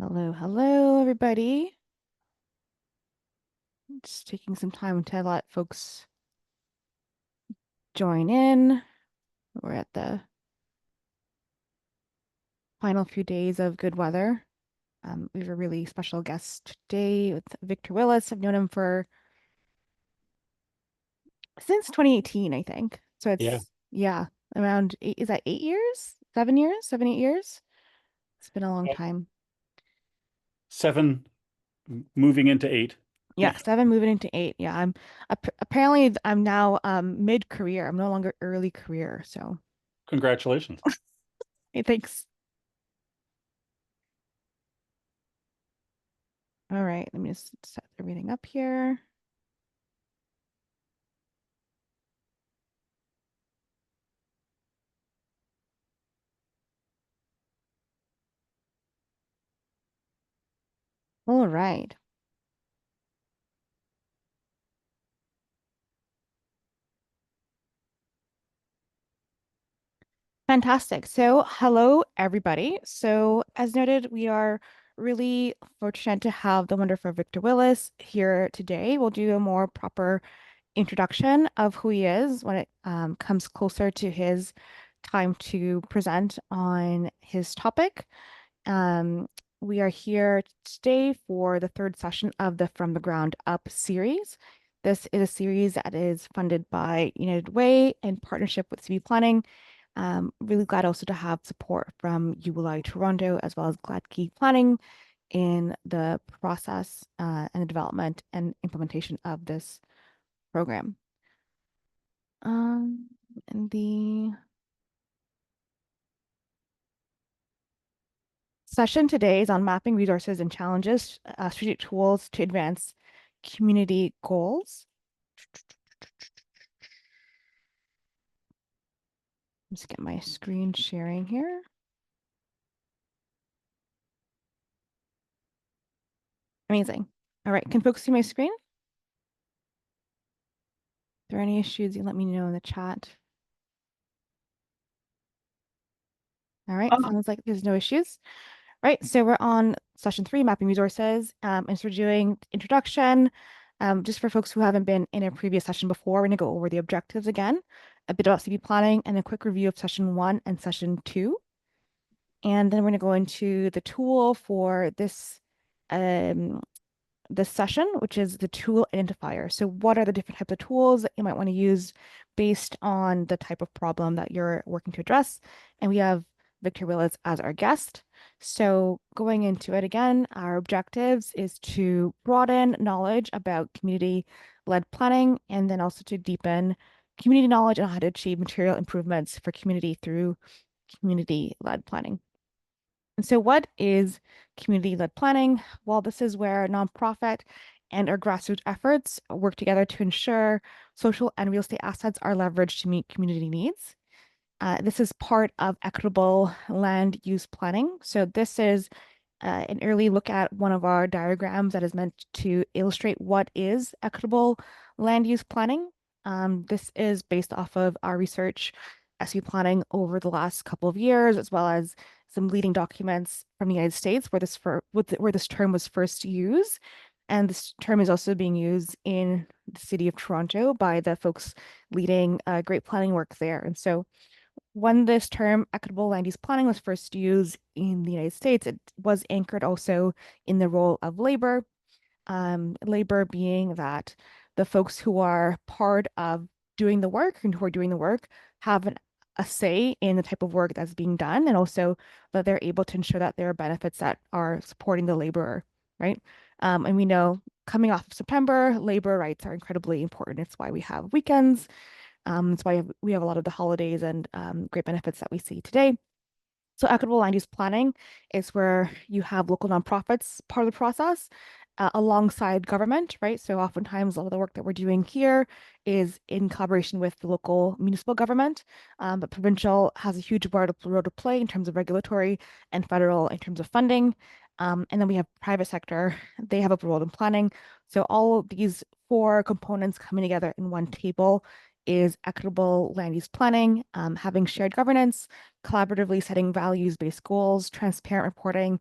Hello, hello, everybody. Just taking some time to let folks join in. We're at the final few days of good weather. We have a really special guest today with Victor Willis. I've known him for since 2018, I think. So Yeah, yeah, around is that 8 years? 7 years? 7, 8 years? It's been a long uh, time. seven moving into eight. Yeah, 7 moving into 8. Yeah, apparently I'm now mid-career. I'm no longer early career. So, Congratulations. hey, thanks. All right, let me just set everything up here. All right. Fantastic. So, hello, everybody. So, as noted, we are really fortunate to have the wonderful Victor Willis here today. We'll do a more proper introduction of who he is when it comes closer to his time to present on his topic. Um, we are here today for the third session of the From the Ground Up series. This is a series that is funded by United Way in partnership with CV Planning. Really glad also to have support from ULI Toronto as well as Gladkey Planning in the process and the development and implementation of this program. And the session today is on mapping resources and challenges, strategic tools to advance community goals. Just get my screen sharing here. Amazing. All right, can folks see my screen? If there are any issues, you let me know in the chat. All right, sounds like there's no issues. Right, so we're on session 3, mapping resources, and so we're doing introduction. Just for folks who haven't been in a previous session before, we're going to go over the objectives again, a bit about CB planning, and a quick review of session 1 and session 2. And then we're going to go into the tool for um, this session, which is the tool identifier. So what are the different types of tools that you might want to use based on the type of problem that you're working to address? And we have Victor Willis as our guest. So going into it again, our objectives is to broaden knowledge about community-led planning and then also to deepen community knowledge on how to achieve material improvements for community through community-led planning. And so what is community-led planning? Well, this is where nonprofit and our grassroots efforts work together to ensure social and real estate assets are leveraged to meet community needs. This is part of equitable land use planning. So this is an early look at one of our diagrams that is meant to illustrate what is equitable land use planning. This is based off of our research SU planning over the last couple of years, as well as some leading documents from the United States where this term was first used. And this term is also being used in the city of Toronto by the folks leading great planning work there. And so when this term equitable land use planning was first used in the United States, it was anchored also in the role of labor. Labor being that the folks who are part of doing the work and who are doing the work have a say in the type of work that's being done, and also that they're able to ensure that there are benefits that are supporting the laborer, right? And we know coming off of September, labor rights are incredibly important. It's why we have weekends. That's why we have a lot of the holidays and great benefits that we see today. So equitable land use planning is where you have local nonprofits part of the process alongside government, right? So oftentimes a lot of the work that we're doing here is in collaboration with the local municipal government, but provincial has a huge role to play in terms of regulatory and federal in terms of funding. And then we have private sector, they have a role in planning. So all of these 4 components coming together in one table is equitable land use planning, having shared governance, collaboratively setting values-based goals, transparent reporting,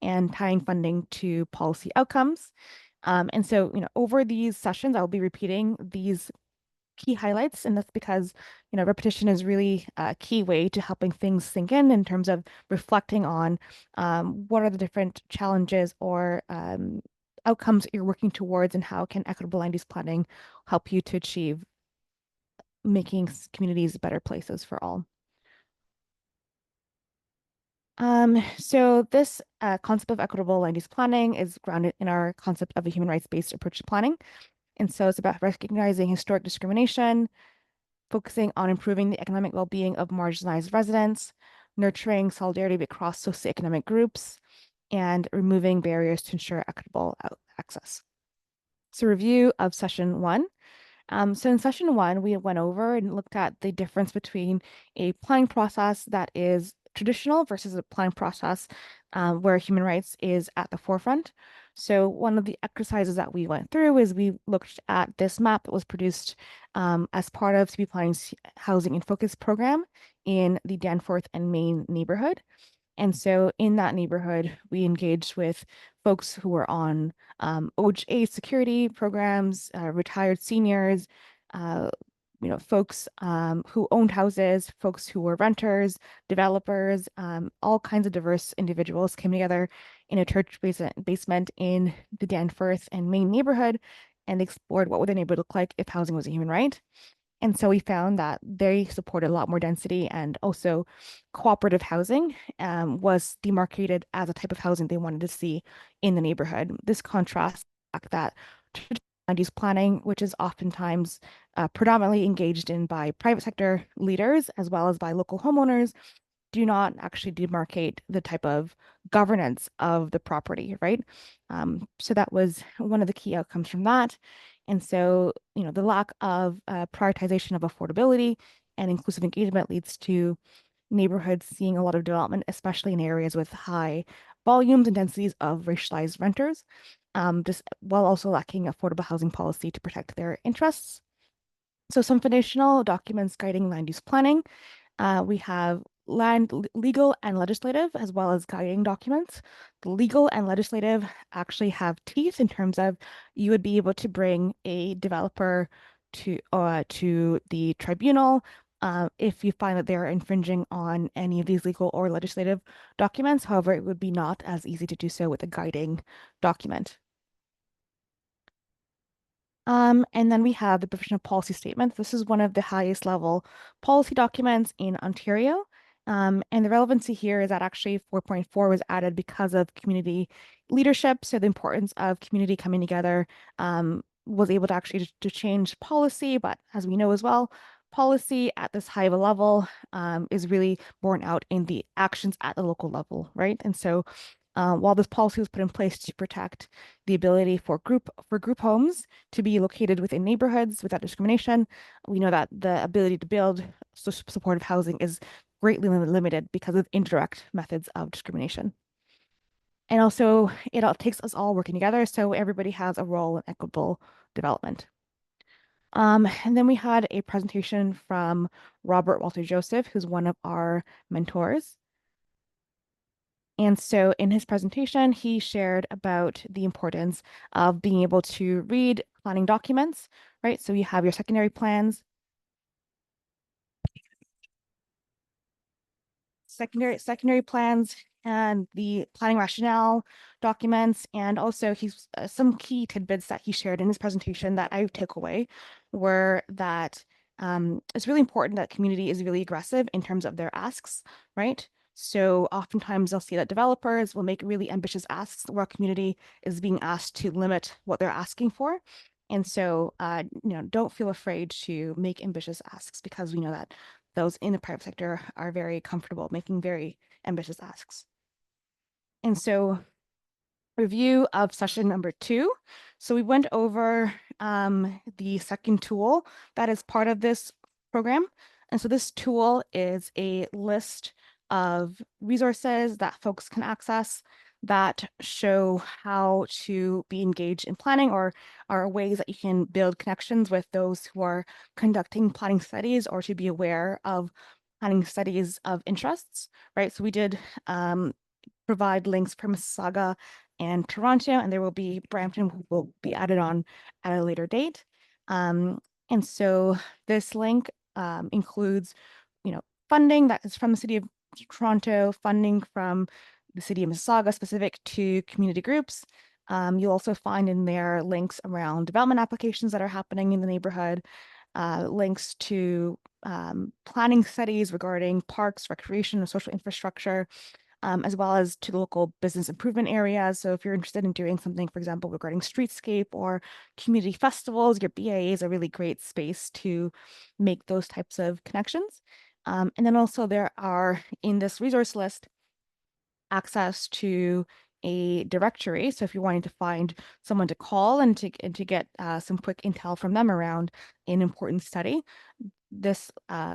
and tying funding to policy outcomes. And so, over these sessions, I'll be repeating these key highlights, and that's because, repetition is really a key way to helping things sink in terms of reflecting on what are the different challenges or outcomes you're working towards, and how can equitable land use planning help you to achieve making communities better places for all. So this concept of equitable land use planning is grounded in our concept of a human rights-based approach to planning. And so it's about recognizing historic discrimination, focusing on improving the economic well-being of marginalized residents, nurturing solidarity across socioeconomic groups, and removing barriers to ensure equitable access. So review of session one. So in session one, we went over and looked at the difference between a planning process that is traditional versus a planning process where human rights is at the forefront. So one of the exercises that we went through is we looked at this map that was produced as part of CB Planning's Housing in Focus program in the Danforth and Main neighborhood. And so in that neighborhood, we engaged with folks who were on OHA security programs, retired seniors, uh, folks who owned houses, folks who were renters, developers, all kinds of diverse individuals came together in a church basement in the Danforth and Main neighborhood and explored what would their neighborhood look like if housing was a human right. And so we found that they supported a lot more density, and also cooperative housing was demarcated as a type of housing they wanted to see in the neighborhood. This contrasts the fact that land use planning, which is oftentimes predominantly engaged in by private sector leaders as well as by local homeowners, do not actually demarcate the type of governance of the property, right? So that was one of the key outcomes from that. And so, the lack of prioritization of affordability and inclusive engagement leads to neighborhoods seeing a lot of development, especially in areas with high volumes and densities of racialized renters, just while also lacking affordable housing policy to protect their interests. So some foundational documents guiding land use planning. We have legal and legislative, as well as guiding documents. The legal and legislative actually have teeth in terms of you would be able to bring a developer to the tribunal if you find that they're infringing on any of these legal or legislative documents. However, it would be not as easy to do so with a guiding document. And then we have the provisional policy statement. This is one of the highest level policy documents in Ontario. And the relevancy here is that actually 4.4 was added because of community leadership. So the importance of community coming together was able to actually to change policy. But as we know as well, policy at this high of a level is really borne out in the actions at the local level, right? And so while this policy was put in place to protect the ability for group homes to be located within neighborhoods without discrimination, we know that the ability to build supportive housing is greatly limited because of indirect methods of discrimination. And also, it all takes us all working together, so everybody has a role in equitable development. And then we had a presentation from Robert Walter Joseph, who's one of our mentors. And so in his presentation, he shared about the importance of being able to read planning documents, right? So you have your secondary plans, secondary plans, and the planning rationale documents. And also he's some key tidbits that he shared in his presentation that I took away were that it's really important that community is really aggressive in terms of their asks, right? So oftentimes they'll see that developers will make really ambitious asks where community is being asked to limit what they're asking for. And so, don't feel afraid to make ambitious asks, because we know that those in the private sector are very comfortable making very ambitious asks. And so, review of session number 2. So we went over the second tool that is part of this program. And so this tool is a list of resources that folks can access that show how to be engaged in planning, or are ways that you can build connections with those who are conducting planning studies, or to be aware of planning studies of interests, right? So we did provide links for Mississauga and Toronto, and there will be Brampton will be added on at a later date. And so this link includes, funding that is from the city of Toronto, funding from the city of Mississauga specific to community groups. You'll also find in there links around development applications that are happening in the neighborhood, links to planning studies regarding parks, recreation, and social infrastructure, as well as to local business improvement areas. So if you're interested in doing something, for example, regarding streetscape or community festivals, your BIA is a really great space to make those types of connections. And then also there are in this resource list access to a directory. So if you're wanting to find someone to call and to get some quick intel from them around an important study, this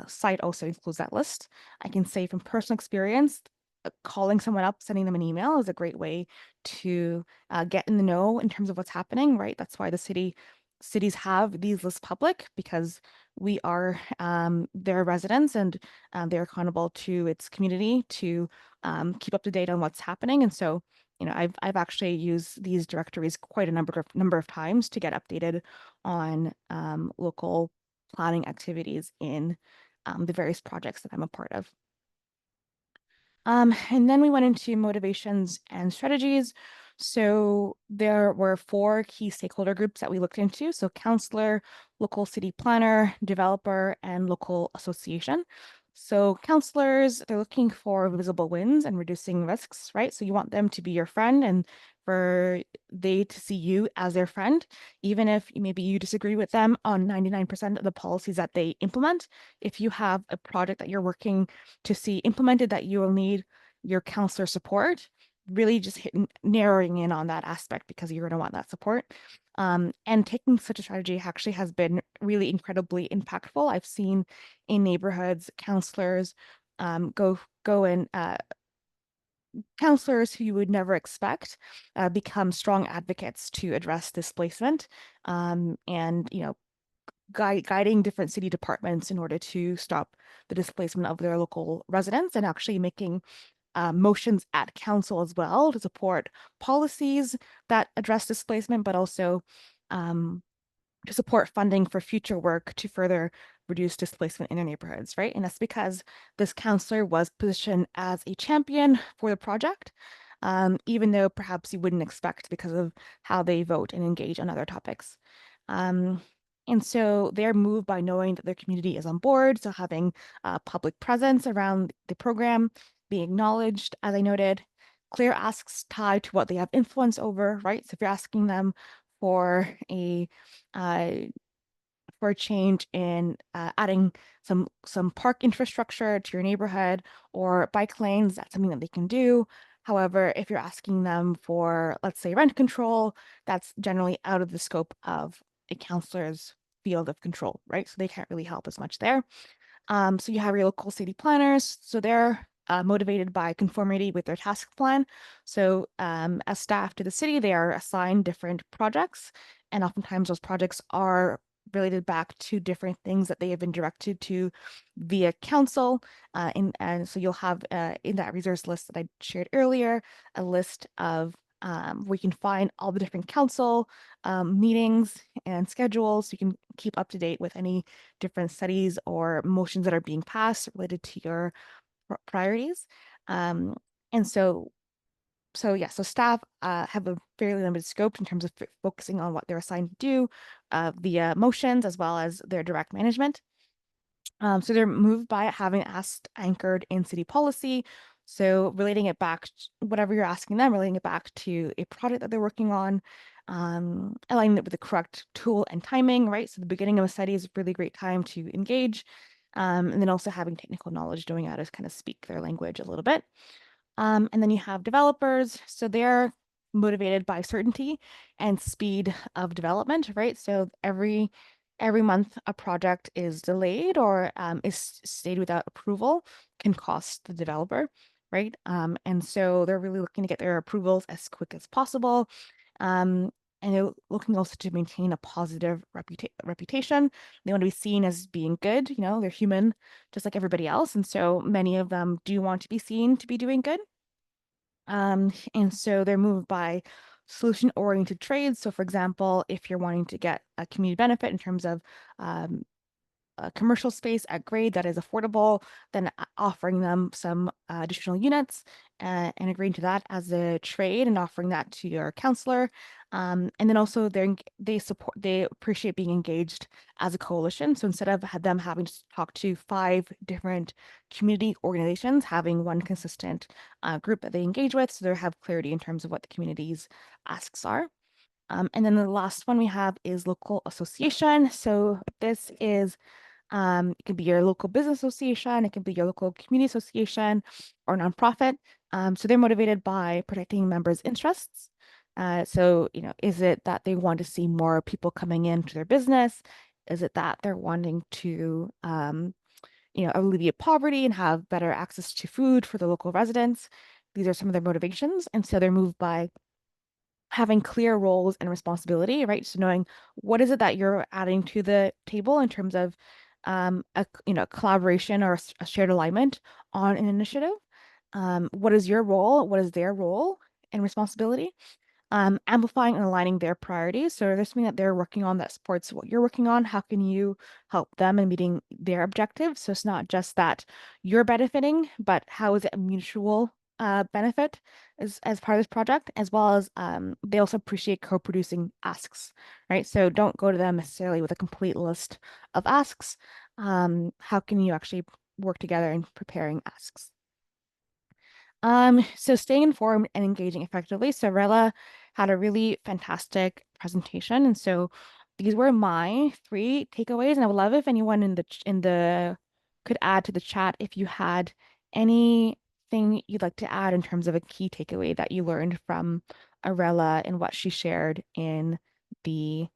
site also includes that list. I can say from personal experience, calling someone up, sending them an email is a great way to get in the know in terms of what's happening, right? That's why the cities have these lists public, because we are their residents, and they're accountable to its community to keep up to date on what's happening. And so, I've actually used these directories quite a number of times to get updated on local planning activities in the various projects that I'm a part of. And then we went into motivations and strategies. So there were 4 key stakeholder groups that we looked into. So counselor, local city planner, developer, and local association. So counselors, they're looking for visible wins and reducing risks, right? So you want them to be your friend and for they to see you as their friend, even if maybe you disagree with them on 99% of the policies that they implement. If you have a project that you're working to see implemented that you will need your counselor support, really just narrowing in on that aspect because you're going to want that support. And taking such a strategy actually has been really incredibly impactful. I've seen in neighborhoods counselors go and counselors who you would never expect become strong advocates to address displacement, and guiding different city departments in order to stop the displacement of their local residents, and actually making motions at council as well to support policies that address displacement, but also to support funding for future work to further reduce displacement in their neighborhoods, right? And that's because this counselor was positioned as a champion for the project, even though perhaps you wouldn't expect because of how they vote and engage on other topics. And so they're moved by knowing that their community is on board. So having public presence around the program, being acknowledged, as I noted, clear asks tied to what they have influence over, right? So if you're asking them for a uh, for a change in adding some park infrastructure to your neighborhood or bike lanes, that's something that they can do. However, if you're asking them for, let's say, rent control, that's generally out of the scope of a counselor's field of control, right? So they can't really help as much there. So you have your local city planners. So they're motivated by conformity with their task plan. So as staff to the city, they are assigned different projects. And oftentimes those projects are related back to different things that they have been directed to via council. And so you'll have in that resource list that I shared earlier, a list of where you can find all the different council meetings and schedules. So you can keep up to date with any different studies or motions that are being passed related to your priorities. And so staff have a fairly limited scope in terms of focusing on what they're assigned to do via motions as well as their direct management. So they're moved by having asked anchored in city policy. So relating it back, whatever you're asking them, relating it back to a project that they're working on, aligning it with the correct tool and timing, right? So the beginning of a study is a really great time to engage. And then also having technical knowledge, knowing how to kind of speak their language a little bit. And then you have developers. So they're motivated by certainty and speed of development, right? So every month a project is delayed or is stayed without approval can cost the developer, right? And so they're really looking to get their approvals as quick as possible. And they're looking also to maintain a positive reputation. They want to be seen as being good. They're human, just like everybody else. And so many of them do want to be seen to be doing good. And so they're moved by solution-oriented trades. So, for example, if you're wanting to get a community benefit in terms of um, a commercial space at grade that is affordable, then offering them some additional units and agreeing to that as a trade and offering that to your counselor. And then also they appreciate being engaged as a coalition. So instead of them having to talk to 5 different community organizations, having one consistent group that they engage with, so they have clarity in terms of what the community's asks are. And then the last one we have is local association. So this is it could be your local business association, it could be your local community association or nonprofit. So they're motivated by protecting members' interests. So, is it that they want to see more people coming into their business? Is it that they're wanting to, alleviate poverty and have better access to food for the local residents? These are some of their motivations. And so they're moved by having clear roles and responsibility, right? So knowing what is it that you're adding to the table in terms of collaboration or a shared alignment on an initiative. What is your role? What is their role and responsibility? Amplifying and aligning their priorities. So if there's something that they're working on that supports what you're working on, how can you help them in meeting their objectives? So it's not just that you're benefiting, but how is it a mutual benefit as part of this project, as well as they also appreciate co-producing asks, right? So don't go to them necessarily with a complete list of asks. How can you actually work together in preparing asks? So staying informed and engaging effectively. So Rella had a really fantastic presentation. And so these were my 3 takeaways. And I would love if anyone in the could add to the chat if you had anything you'd like to add in terms of a key takeaway that you learned from Arella and what she shared in the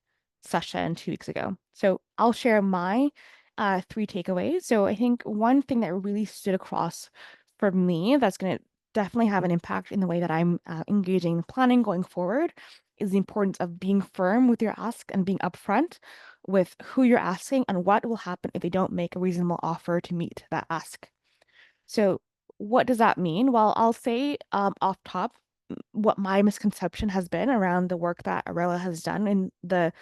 session 2 weeks ago. So I'll share my 3 takeaways. So I think one thing that really stood across for me that's going to definitely have an impact in the way that I'm engaging in planning going forward is the importance of being firm with your ask and being upfront with who you're asking and what will happen if they don't make a reasonable offer to meet that ask. So what does that mean? Well, I'll say off top what my misconception has been around the work that Arella has done in the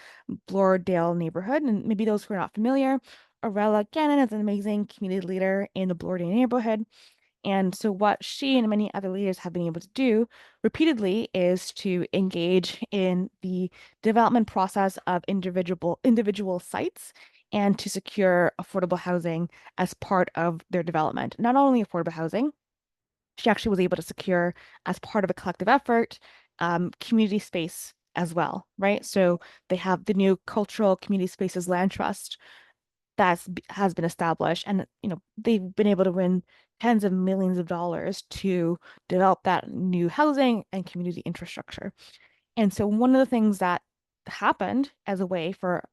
Bloordale neighborhood. And maybe those who are not familiar, Arella Gannon is an amazing community leader in the Bloordale neighborhood. And so, what she and many other leaders have been able to do repeatedly is to engage in the development process of individual sites and to secure affordable housing as part of their development. Not only affordable housing, she actually was able to secure, as part of a collective effort, community space as well, right? So they have the new Cultural Community Spaces Land Trust has been established, and they've been able to win tens of millions of dollars to develop that new housing and community infrastructure. And so one of the things that happened as a way for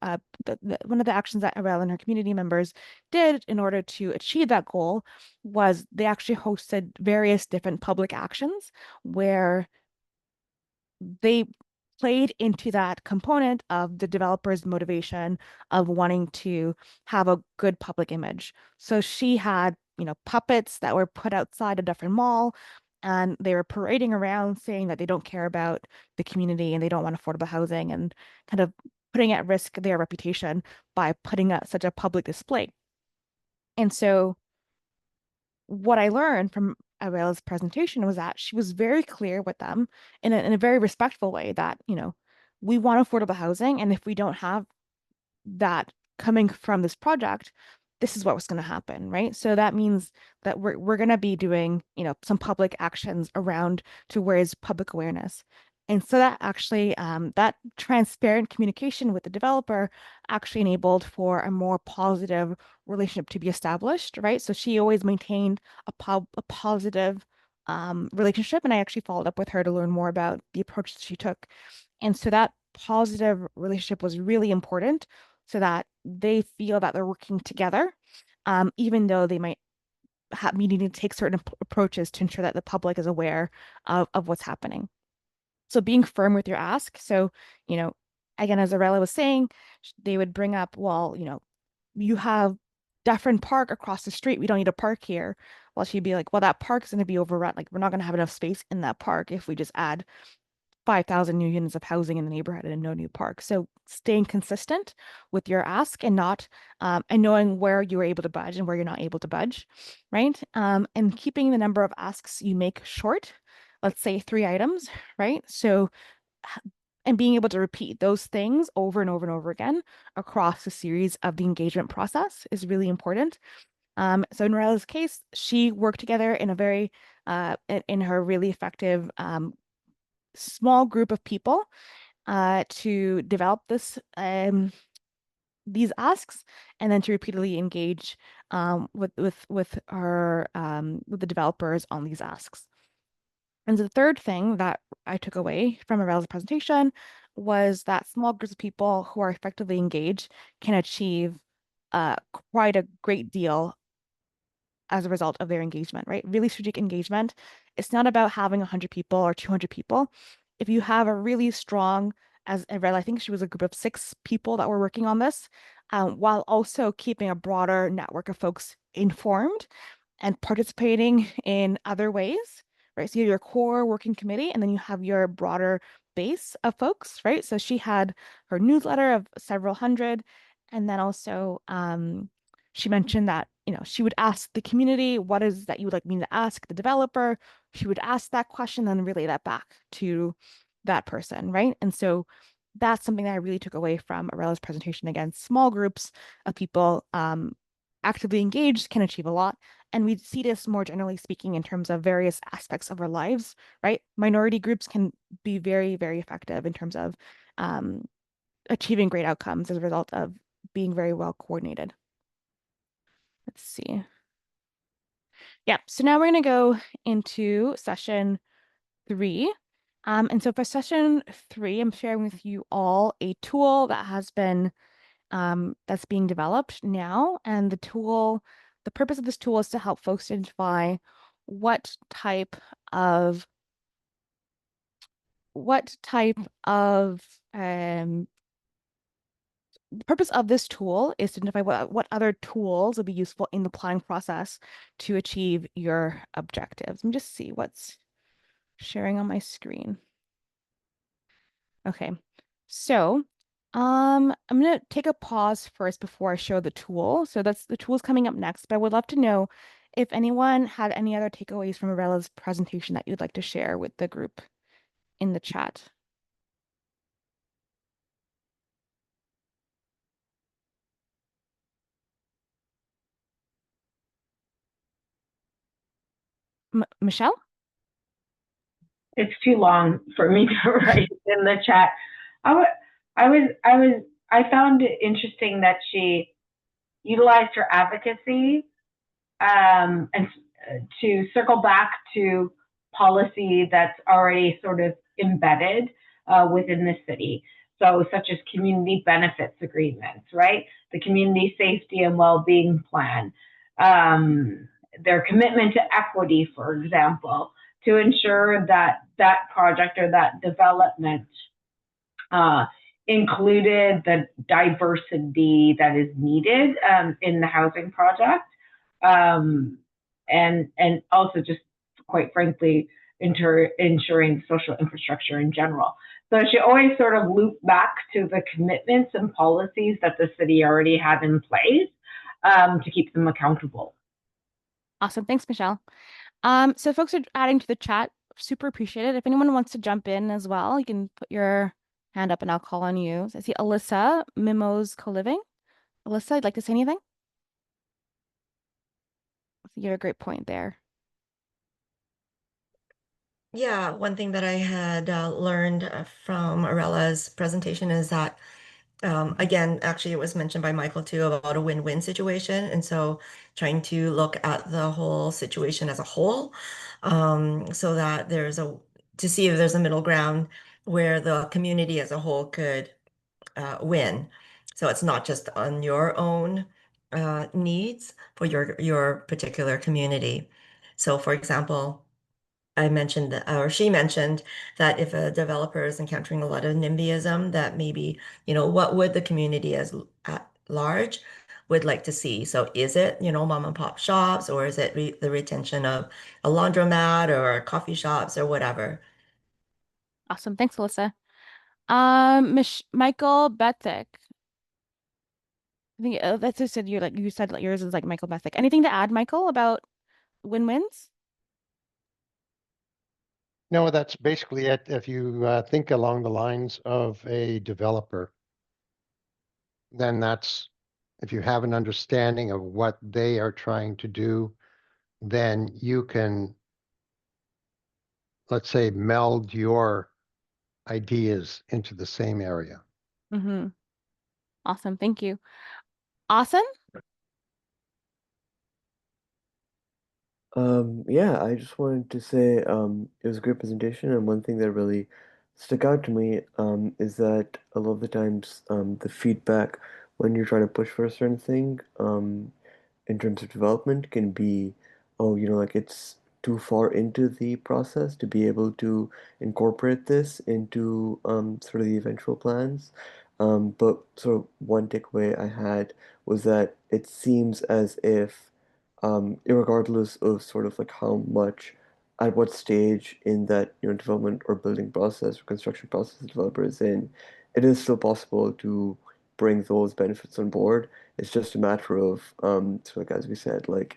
one of the actions that Arel and her community members did in order to achieve that goal was they actually hosted various different public actions where they played into that component of the developer's motivation of wanting to have a good public image. So she had, puppets that were put outside a different mall, and they were parading around saying that they don't care about the community and they don't want affordable housing and kind of putting at risk their reputation by putting up such a public display. And so what I learned from Aurela's presentation was that she was very clear with them in a very respectful way that, we want affordable housing. And if we don't have that coming from this project, this is what's going to happen, right? So that means that we're going to be doing, some public actions around to raise public awareness. And so that actually, that transparent communication with the developer actually enabled for a more positive relationship to be established, right? So she always maintained a positive relationship, and I actually followed up with her to learn more about the approach that she took. And so that positive relationship was really important so that they feel that they're working together, even though they might have needing to take certain approaches to ensure that the public is aware of what's happening. So being firm with your ask. So, you know, again, as Arella was saying, they would bring up, well, you have Dufferin Park across the street, we don't need a park here. Well, she'd be like, well, that park is going to be overrun. Like, we're not going to have enough space in that park if we just add 5,000 new units of housing in the neighborhood and no new park. So staying consistent with your ask and not, and knowing where you're able to budge and where you're not able to budge, right? And keeping the number of asks you make short, let's say 3 items, right? So, and being able to repeat those things over and over and over again across a series of the engagement process is really important. So in Raela's case, she worked together in a very, in her really effective small group of people to develop these asks and then to repeatedly engage with her with the developers on these asks. And the third thing that I took away from Aurel's presentation was that small groups of people who are effectively engaged can achieve quite a great deal as a result of their engagement, right? Really strategic engagement. It's not about having 100 people or 200 people. If you have a really strong, as I read, I think she was a group of 6 people that were working on this, while also keeping a broader network of folks informed and participating in other ways, right? So you have your core working committee, and then you have your broader base of folks, right? So she had her newsletter of several hundred, and then also she mentioned that, she would ask the community, what is that you would like me to ask the developer? She would ask that question, then relay that back to that person, right? And so that's something that I really took away from Aurela's presentation. Again, small groups of people actively engaged can achieve a lot. And we see this more generally speaking in terms of various aspects of our lives, right? Minority groups can be very, very effective in terms of achieving great outcomes as a result of being very well coordinated. Let's see. Yeah, so now we're going to go into session 3. And so for session 3, I'm sharing with you all a tool that has been that's being developed now. And the purpose of this tool is to help folks identify what type of what type of the purpose of this tool is to identify what other tools will be useful in the planning process to achieve your objectives. Let me just see what's sharing on my screen. Okay, so I'm gonna take a pause first before I show the tool. So that's the tool's coming up next, but I would love to know if anyone had any other takeaways from Aurela's presentation that you'd like to share with the group in the chat. Michelle? It's too long for me to write in the chat. I found it interesting that she utilized her advocacy and to circle back to policy that's already sort of embedded within the city. So, such as community benefits agreements, right? The community safety and well-being plan, their commitment to equity, for example, to ensure that that project or that development included the diversity that is needed in the housing project, and also just quite frankly ensuring social infrastructure in general. So she always sort of looped back to the commitments and policies that the city already had in place to keep them accountable. Awesome. Thanks, Michelle. So folks are adding to the chat. Super appreciate it. If anyone wants to jump in as well, you can put your hand up and I'll call on you. So I see Alyssa, Mimos Co-Living. Alyssa, I'd like to say anything? You have a great point there. Yeah, one thing that I had learned from Aurela's presentation is that, again, actually it was mentioned by Michael too about a win-win situation. And so trying to look at the whole situation as a whole, so that to see if there's a middle ground where the community as a whole could win. So it's not just on your own needs for your particular community. So for example, I mentioned that, or she mentioned that if a developer is encountering a lot of NIMBYism, that maybe, what would the community at large would like to see. So is it, mom and pop shops, or is it the retention of a laundromat or coffee shops or whatever? Awesome. Thanks, Alyssa. Michael Bethick. I think that's just said you said like yours is like Michael Bethick. Anything to add, Michael, about win-wins? No, that's basically it. If you think along the lines of a developer, then that's, if you have an understanding of what they are trying to do, then you can, let's say, meld your ideas into the same area. Mm-hmm. Awesome. Thank you. Awesome. Yeah, I just wanted to say it was a great presentation, and one thing that really stuck out to me is that a lot of the times the feedback when you're trying to push for a certain thing in terms of development can be, oh, like it's too far into the process to be able to incorporate this into sort of the eventual plans. But sort of one takeaway I had was that it seems as if irregardless of sort of like how much, at what stage in that development or building process or construction process the developer is in, it is still possible to bring those benefits on board. It's just a matter of so like as we said, like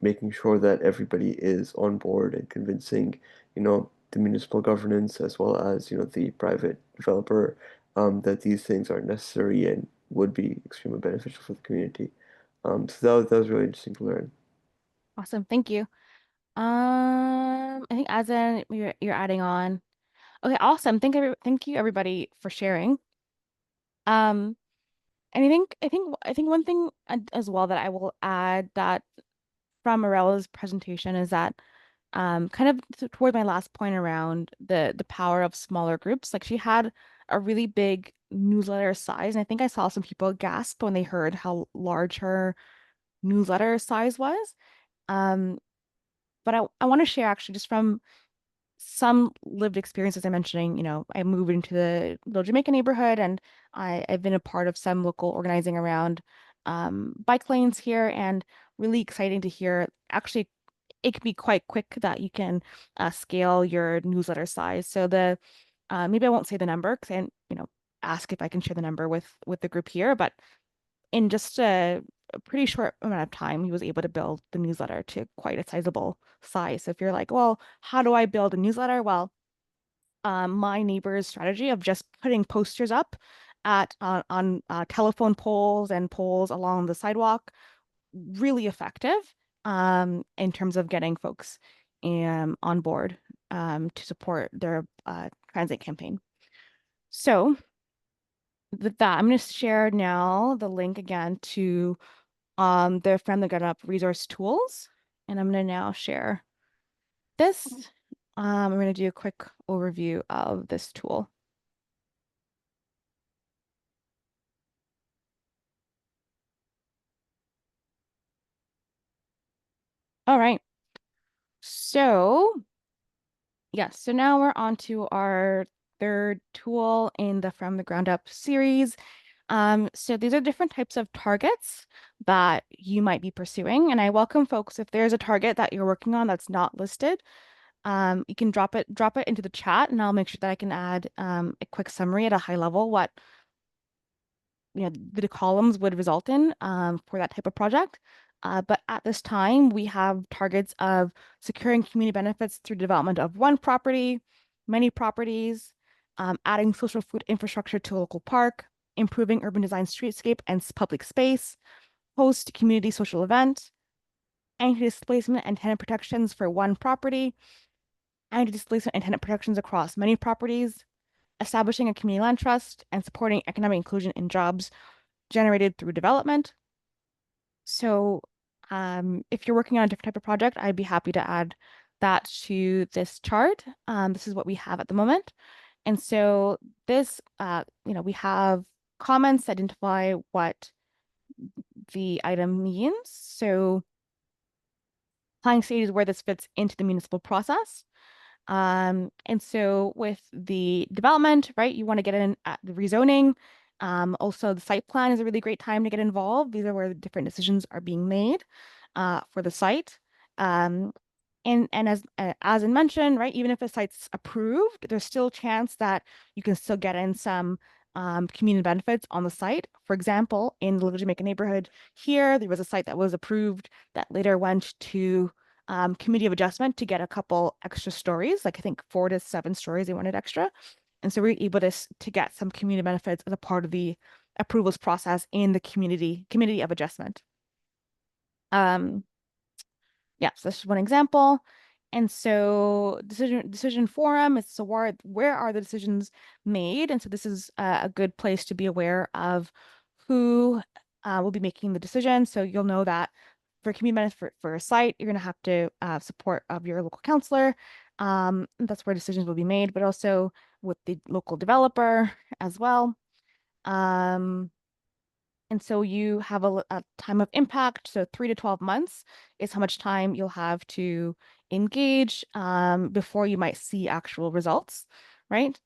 making sure that everybody is on board and convincing the municipal governance as well as the private developer that these things are necessary and would be extremely beneficial for the community. So that was really interesting to learn. Awesome. Thank you. I think as in you're adding on. Okay, awesome. Thank you everybody for sharing. Um, and I think one thing as well that I will add that from Morella's presentation is that kind of toward my last point around the power of smaller groups. Like she had a really big newsletter size, and I think I saw some people gasp when they heard how large her newsletter size was. Um, but I want to share actually just from some lived experiences I'm mentioning, I moved into the Little Jamaica neighborhood and I've been a part of some local organizing around bike lanes here and really exciting to hear. Actually, it can be quite quick that you can scale your newsletter size. So maybe I won't say the number because ask if I can share the number with the group here, but in just a pretty short amount of time, he was able to build the newsletter to quite a sizable size. So if you're like, well, how do I build a newsletter? Well, my neighbor's strategy of just putting posters up on telephone poles and poles along the sidewalk, really effective in terms of getting folks on board to support their transit campaign. So with that, I'm going to share now the link again to the From the Ground Up resource tools. And I'm going to now share this. I'm going to do a quick overview of this tool. All right. So, yes, so now we're on to our third tool in the From the Ground Up series. So these are different types of targets that you might be pursuing. And I welcome folks, if there's a target that you're working on that's not listed, you can drop it into the chat and I'll make sure that I can add a quick summary at a high level what the columns would result in for that type of project. But at this time, we have targets of securing community benefits through development of one property, many properties, adding social food infrastructure to a local park, improving urban design streetscape and public space, host community social event, anti-displacement and tenant protections for one property, anti-displacement and tenant protections across many properties, establishing a community land trust, and supporting economic inclusion in jobs generated through development. So if you're working on a different type of project, I'd be happy to add that to this chart. This is what we have at the moment. And so this, we have comments that identify what the item means. So planning stage is where this fits into the municipal process. And so with the development, right, you want to get in at the rezoning Also, the site plan is a really great time to get involved. These are where the different decisions are being made for the site. And as I mentioned, right, even if a site's approved, there's still a chance that you can still get in some community benefits on the site. For example, in the Little Jamaica neighborhood here, there was a site that was approved that later went to committee of adjustment to get a couple extra stories, like I think 4 to 7 stories they wanted extra. And so we were able to get some community benefits as a part of the approvals process in the committee of adjustment. Yeah, so that's just one example. And so decision forum is so where are the decisions made? And so this is a good place to be aware of who will be making the decision. So you'll know that for community benefit for a site, you're going to have to support of your local counselor. That's where decisions will be made, but also with the local developer as well. And so you have a time of impact. So 3 to 12 months is how much time you'll have to engage before you might see actual results, right?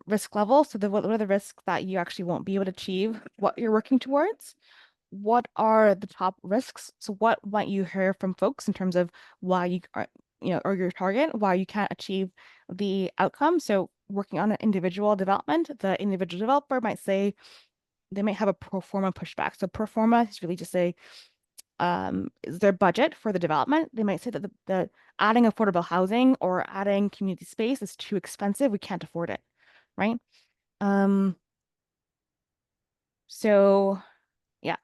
Risk level. So what are the risks that you actually won't be able to achieve what you're working towards? What are the top risks? So what might you hear from folks in terms of why you are, or your target, why you can't achieve the outcome? So working on an individual development, the individual developer might say, they might have a pro forma pushback. So pro forma is really just say, is their budget for the development. They might say that the adding affordable housing or adding community space is too expensive. We can't afford it, right? So yeah.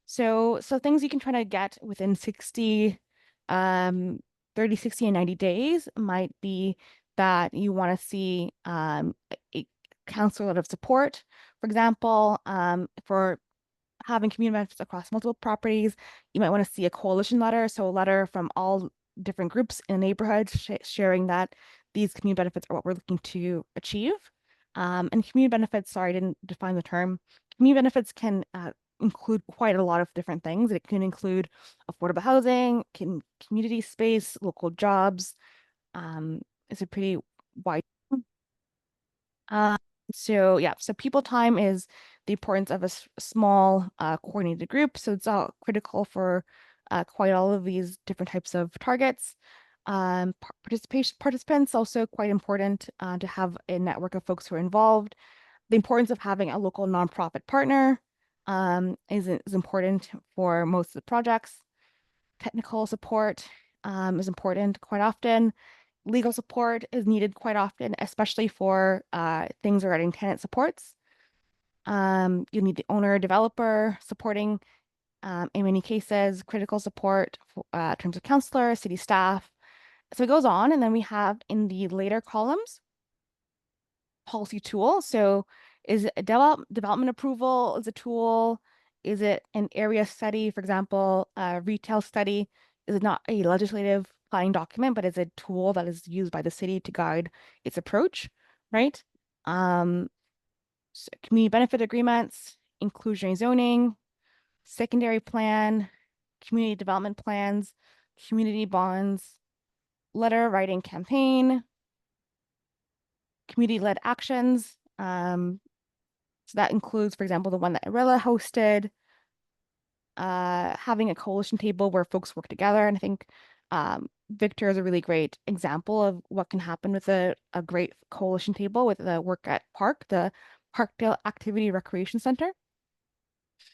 So things you can try to get within 60, 30, 60, and 90 days might be that you want to see a council of support, for example, for having community benefits across multiple properties. You might want to see a coalition letter, so a letter from all different groups in a neighborhood sharing that these community benefits are what we're looking to achieve. And community benefits, sorry, I didn't define the term. Community benefits can include quite a lot of different things. It can include affordable housing, community space, local jobs. It's a pretty wide. So yeah, so people time is the importance of a small coordinated group. So it's all critical for quite all of these different types of targets. Participants also quite important to have a network of folks who are involved. The importance of having a local nonprofit partner is important for most of the projects. Technical support is important quite often. Legal support is needed quite often, especially for things regarding tenant supports. You need the owner developer supporting, in many cases, critical support in terms of counselor, city staff. So it goes on, and then we have in the later columns, policy tool. So is it a development approval is a tool? Is it an area study, for example, a retail study? Is it not a legislative planning document, but is a tool that is used by the city to guide its approach, right? So community benefit agreements, inclusionary zoning, secondary plan, community development plans, community bonds, letter writing campaign, community-led actions. So that includes, for example, the one that Arella hosted, having a coalition table where folks work together. And I think Victor is a really great example of what can happen with a great coalition table with the work at Park, the Parkdale Activity Recreation Center.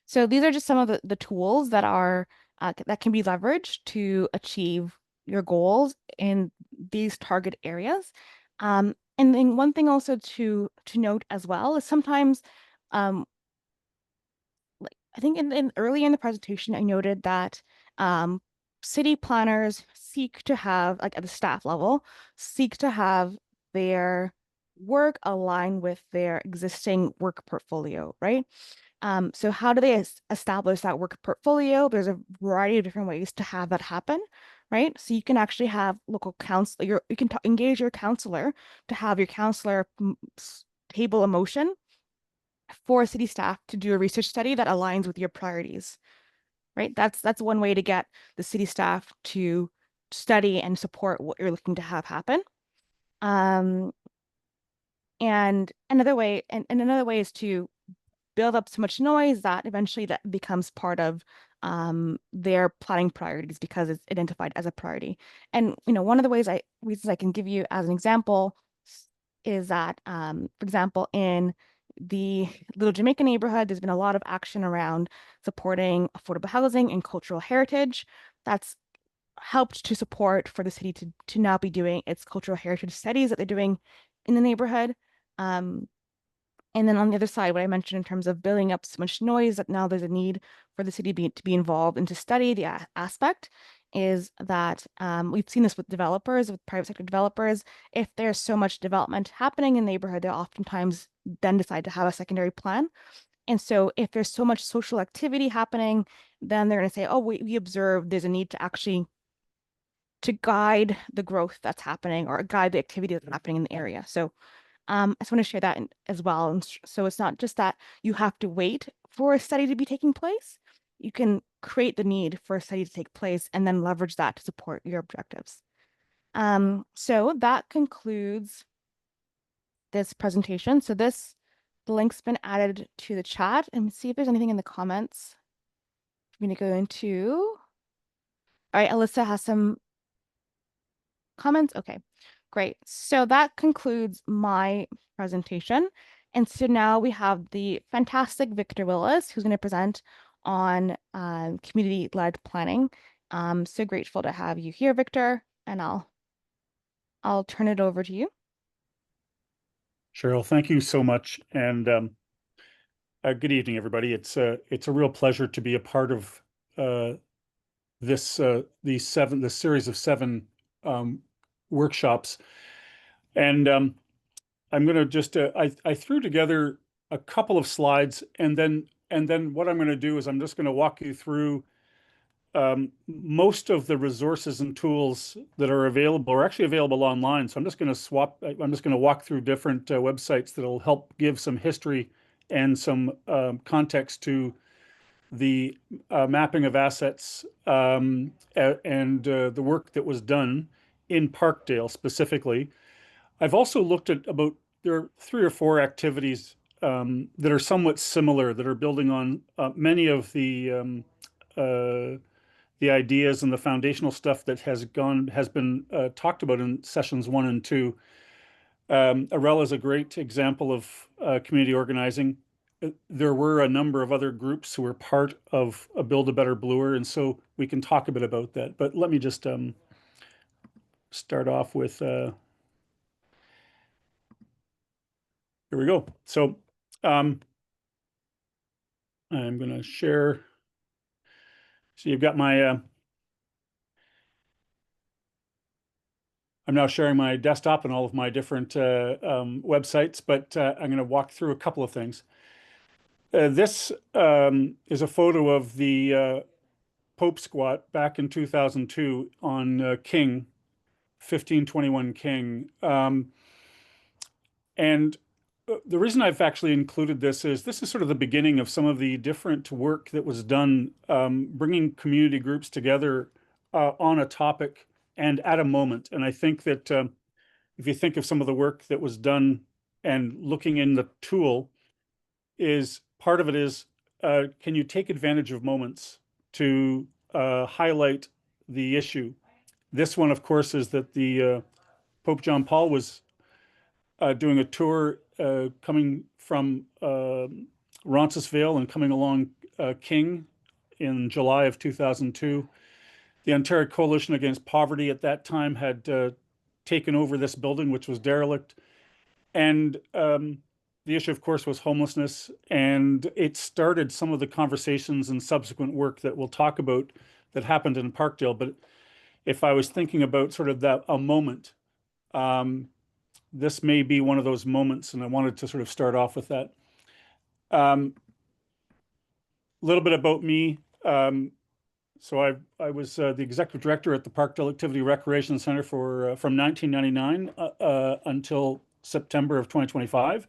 So these are just some of the tools that are that can be leveraged to achieve your goals in these target areas. And then one thing also to note as well is sometimes, like I think in early in the presentation, I noted that city planners seek to have, like at the staff level, seek to have their work align with their existing work portfolio, right? So how do they establish that work portfolio? There's a variety of different ways to have that happen, right? So you can actually have local council, you can engage your counselor to have your counselor table a motion for city staff to do a research study that aligns with your priorities, right? That's one way to get the city staff to study and support what you're looking to have happen. And another way is to build up so much noise that eventually that becomes part of their planning priorities because it's identified as a priority. And one of the reasons I can give you as an example is that, for example, in the Little Jamaica neighborhood, there's been a lot of action around supporting affordable housing and cultural heritage. That's helped to support for the city to now be doing its cultural heritage studies that they're doing in the neighborhood. And then on the other side, what I mentioned in terms of building up so much noise that now there's a need for the city to be involved and to study the aspect is that we've seen this with developers, with private sector developers. If there's so much development happening in the neighborhood, they'll oftentimes then decide to have a secondary plan. And so if there's so much social activity happening, then they're going to say, oh, we observe there's a need to actually to guide the growth that's happening or guide the activity that's happening in the area. So I just want to share that as well. And so it's not just that you have to wait for a study to be taking place. You can create the need for a study to take place and then leverage that to support your objectives. So that concludes this presentation. So the link's been added to the chat, and see if there's anything in the comments for me to go into. All right, Alyssa has some comments. Okay, great. So that concludes my presentation. And so now we have the fantastic Victor Willis, who's going to present on community-led planning. So grateful to have you here, Victor, and I'll turn it over to you. Cheryl, thank you so much. And good evening, everybody. It's a real pleasure to be a part of this series of 7 workshops. And I'm going to just I threw together a couple of slides, and then what I'm going to do is I'm just going to walk you through most of the resources and tools that are available are actually available online. So I'm just going to walk through different websites that'll help give some history and some context to the mapping of assets and the work that was done in Parkdale specifically. I've also looked at there are 3 or 4 activities that are somewhat similar, that are building on many of the ideas and the foundational stuff that has been talked about in sessions 1 and 2. Arella is a great example of community organizing. There were a number of other groups who were part of a Build a Better Bluer, and so we can talk a bit about that. But let me just start off with, here we go. So I'm going to share. So you've got my, I'm now sharing my desktop and all of my different websites, but I'm going to walk through a couple of things. This is a photo of the Pope squat back in 2002 on King, 1521 King. And the reason I've actually included this is sort of the beginning of some of the different work that was done, bringing community groups together on a topic and at a moment. And I think that if you think of some of the work that was done and looking in the tool, is part of it is, can you take advantage of moments to highlight the issue? This one, of course, is that the Pope John Paul was doing a tour coming from Roncesvalles and coming along King in July of 2002. The Ontario Coalition Against Poverty at that time had taken over this building, which was derelict. And the issue, of course, was homelessness. And it started some of the conversations and subsequent work that we'll talk about that happened in Parkdale. But if I was thinking about sort of a moment, this may be one of those moments, and I wanted to sort of start off with that. A little bit about me. So I was the executive director at the Parkdale Activity Recreation Center from 1999 until September of 2025.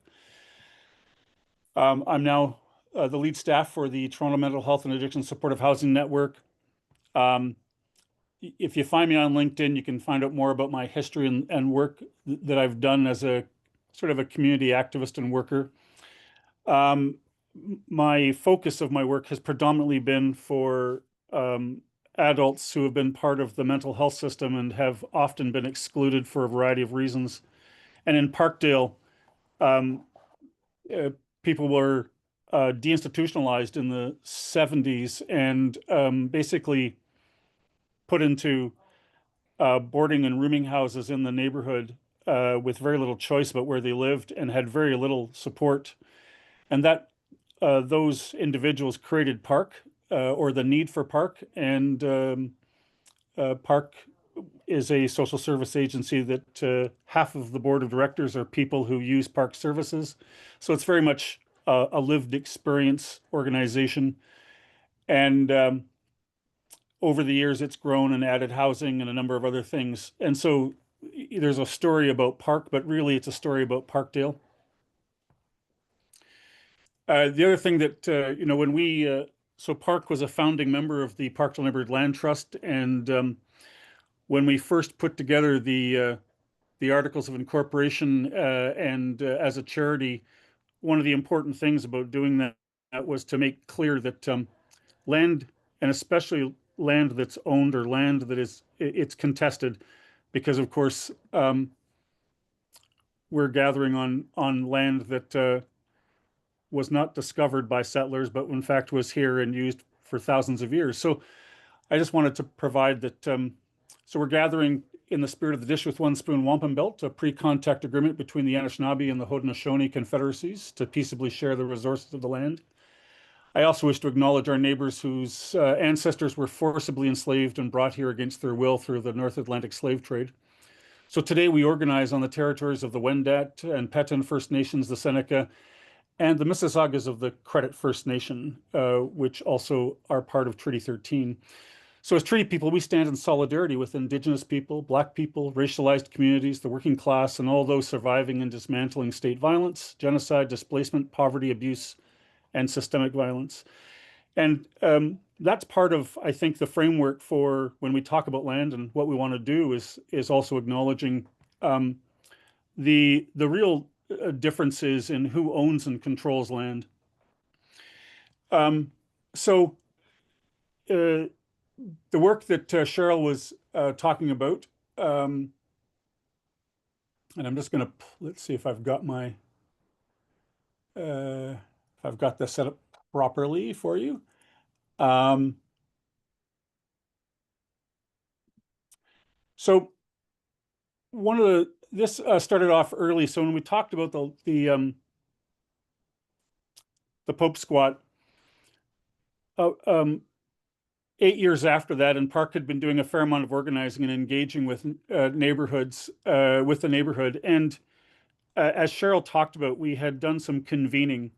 I'm now the lead staff for the Toronto Mental Health and Addiction Supportive Housing Network. If you find me on LinkedIn, you can find out more about my history and work that I've done as a sort of a community activist and worker. my focus of my work has predominantly been for adults who have been part of the mental health system and have often been excluded for a variety of reasons. And in Parkdale, um, people were deinstitutionalized in the 70s and basically put into boarding and rooming houses in the neighborhood with very little choice about where they lived and had very little support. And that those individuals created Park or the need for Park. And Park is a social service agency that half of the board of directors are people who use Park services. So it's very much a lived experience organization. And over the years, it's grown and added housing and a number of other things. And so there's a story about Park, but really it's a story about Parkdale. The other thing that, when so Park was a founding member of the Parkdale Neighborhood Land Trust. And when we first put together the Articles of Incorporation and as a charity, one of the important things about doing that was to make clear that land, and especially land that's owned or land that it's contested, because of course we're gathering on land that was not discovered by settlers, but in fact was here and used for thousands of years. So I just wanted to provide that. So we're gathering in the spirit of the Dish with One Spoon Wampum Belt, a pre-contact agreement between the Anishinaabe and the Haudenosaunee confederacies to peaceably share the resources of the land. I also wish to acknowledge our neighbors whose ancestors were forcibly enslaved and brought here against their will through the North Atlantic slave trade. So today we organize on the territories of the Wendat and Petun First Nations, the Seneca, and the Mississaugas of the Credit First Nation, which also are part of Treaty 13. So as treaty people, we stand in solidarity with Indigenous people, Black people, racialized communities, the working class, and all those surviving and dismantling state violence, genocide, displacement, poverty, abuse, and systemic violence. And that's part of, I think, the framework for when we talk about land, and what we want to do is also acknowledging the real differences in who owns and controls land. So the work that Cheryl was talking about, and I'm just going to, let's see if I've got my, if I've got this set up properly for you. So one of this started off early. So when we talked about the Pope squat, 8 years after that, and Park had been doing a fair amount of organizing and engaging with neighborhoods, with the neighborhood. And as Cheryl talked about, we had done some convening.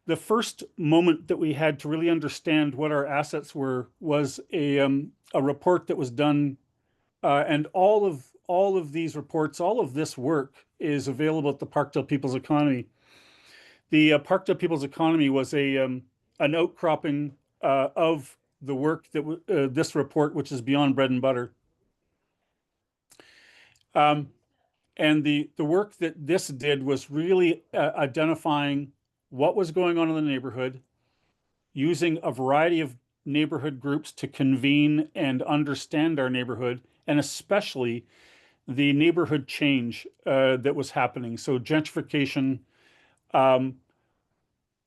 The first moment that we had to really understand what our assets were was a report that was done, and all of these reports, all of this work is available at the Parkdale People's Economy. The Parkdale People's Economy was an outcropping of the work that this report, which is Beyond Bread and Butter. And the work that this did was really identifying what was going on in the neighborhood, using a variety of neighborhood groups to convene and understand our neighborhood, and especially the neighborhood change that was happening. So gentrification.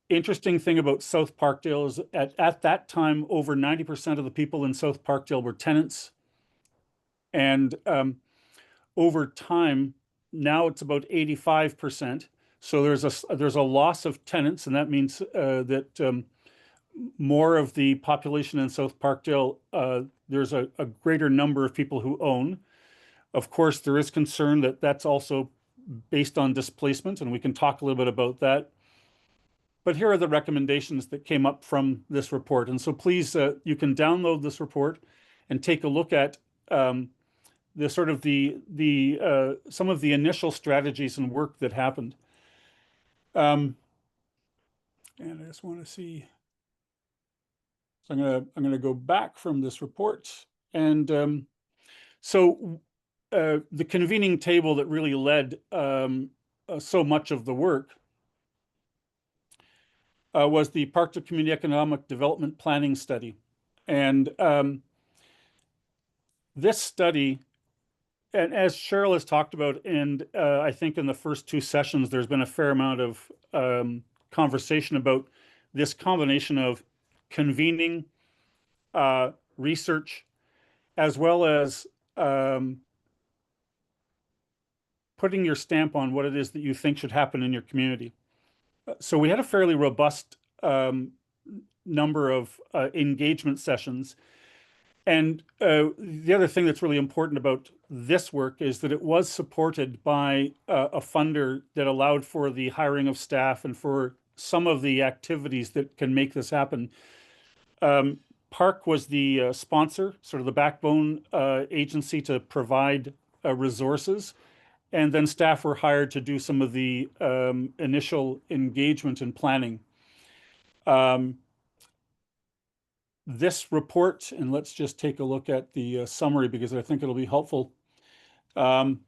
Interesting thing about South Parkdale is at that time, over 90% of the people in South Parkdale were tenants. And over time, now it's about 85%. So there's a loss of tenants, and that means that more of the population in South Parkdale, there's a greater number of people who own. Of course, there is concern that that's also based on displacement, and we can talk a little bit about that. But here are the recommendations that came up from this report. And so please, you can download this report and take a look at the sort of some of the initial strategies and work that happened. And I just want to see. So I'm gonna go back from this report, and so the convening table that really led so much of the work was the Parkdale Community Economic Development Planning Study. And this study, and as Cheryl has talked about, and I think in the first two sessions, there's been a fair amount of conversation about this combination of convening, research, as well as putting your stamp on what it is that you think should happen in your community. So we had a fairly robust number of engagement sessions. And the other thing that's really important about this work is that it was supported by a funder that allowed for the hiring of staff and for some of the activities that can make this happen. Park was the sponsor, sort of the backbone agency to provide resources. And then staff were hired to do some of the initial engagement and planning. This report, and let's just take a look at the summary because I think it'll be helpful. You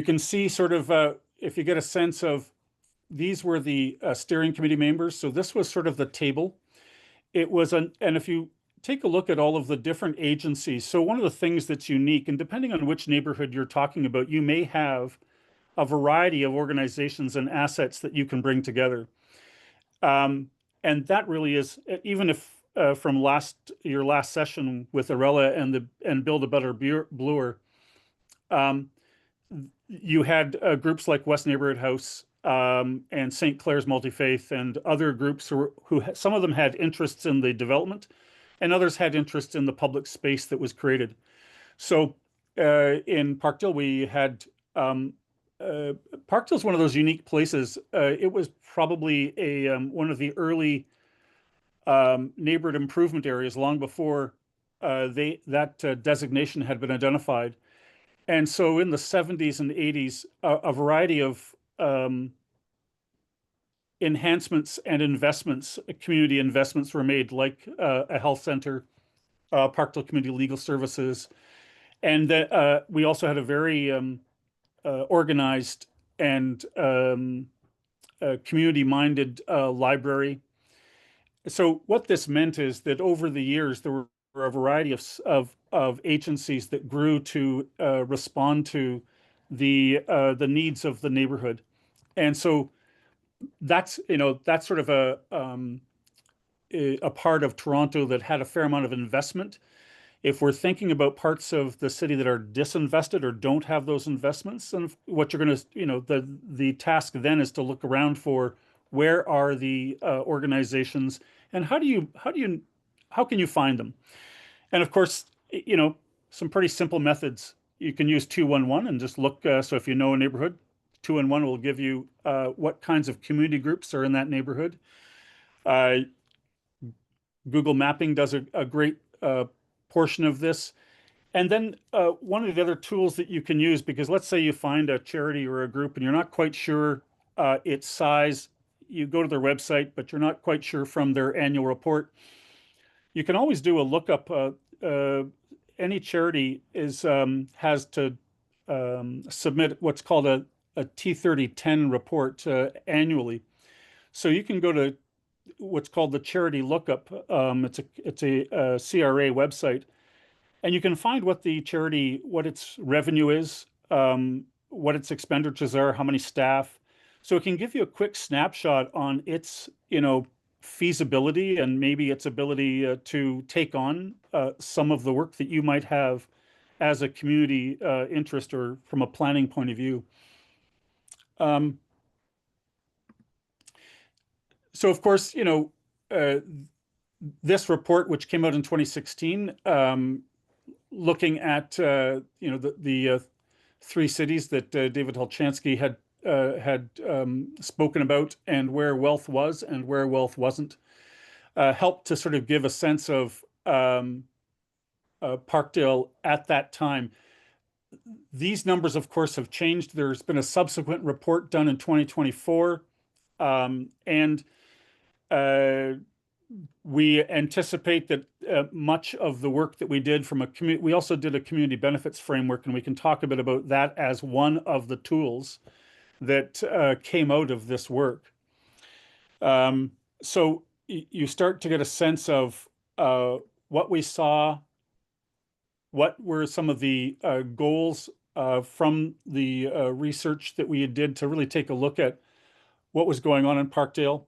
can see sort of, if you get a sense of, these were the steering committee members. So this was sort of the table. It was, and if you take a look at all of the different agencies, so one of the things that's unique, and depending on which neighborhood you're talking about, you may have a variety of organizations and assets that you can bring together. And that really is, even if from your last session with Arella and Build a Better Bloor, you had groups like West Neighborhood House and St. Clair's Multifaith and other groups who some of them had interests in the development, and others had interest in the public space that was created. So in Parkdale, we had Parkdale's one of those unique places. It was probably one of the early neighborhood improvement areas long before that designation had been identified. And so in the 70s and 80s, a variety of enhancements and investments, community investments were made, like a health center, Parkdale Community Legal Services. And we also had a very organized and community-minded library. So what this meant is that over the years, there were a variety of agencies that grew to respond to the needs of the neighborhood. And so that's sort of a part of Toronto that had a fair amount of investment. If we're thinking about parts of the city that are disinvested or don't have those investments, and what you're going to, the task then is to look around for where are the organizations and how can you find them? And of course, some pretty simple methods. You can use 211 and just look. So if you know a neighborhood, 211 will give you what kinds of community groups are in that neighborhood. Google Mapping does a great portion of this. And then one of the other tools that you can use, because let's say you find a charity or a group and you're not quite sure its size, you go to their website, but you're not quite sure from their annual report. You can always do a lookup. Any charity has to submit what's called a T3010 report annually. So you can go to what's called the charity lookup. It's a CRA website, and you can find what the charity, what its revenue is, what its expenditures are, how many staff. So it can give you a quick snapshot on its, feasibility and maybe its ability to take on some of the work that you might have as a community interest or from a planning point of view. So of course, this report, which came out in 2016, looking at the three cities that David Holchansky had spoken about and where wealth was and where wealth wasn't, helped to sort of give a sense of Parkdale at that time. These numbers, of course, have changed. There's been a subsequent report done in 2024, and we anticipate that much of the work that we did from we also did a community benefits framework, and we can talk a bit about that as one of the tools that came out of this work. So you start to get a sense of what we saw, what were some of the goals from the research that we did to really take a look at what was going on in Parkdale.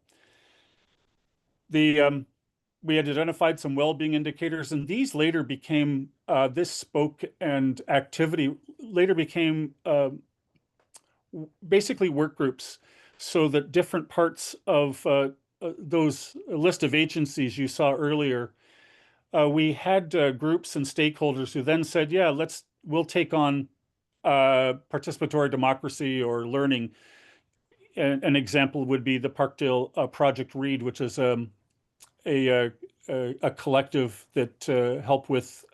We had identified some well-being indicators, and these later became this spoke and activity later became basically work groups, so that different parts of those list of agencies you saw earlier, we had groups and stakeholders who then said, yeah, we'll take on participatory democracy or learning. An example would be the Parkdale Project Read, which is a collective that help with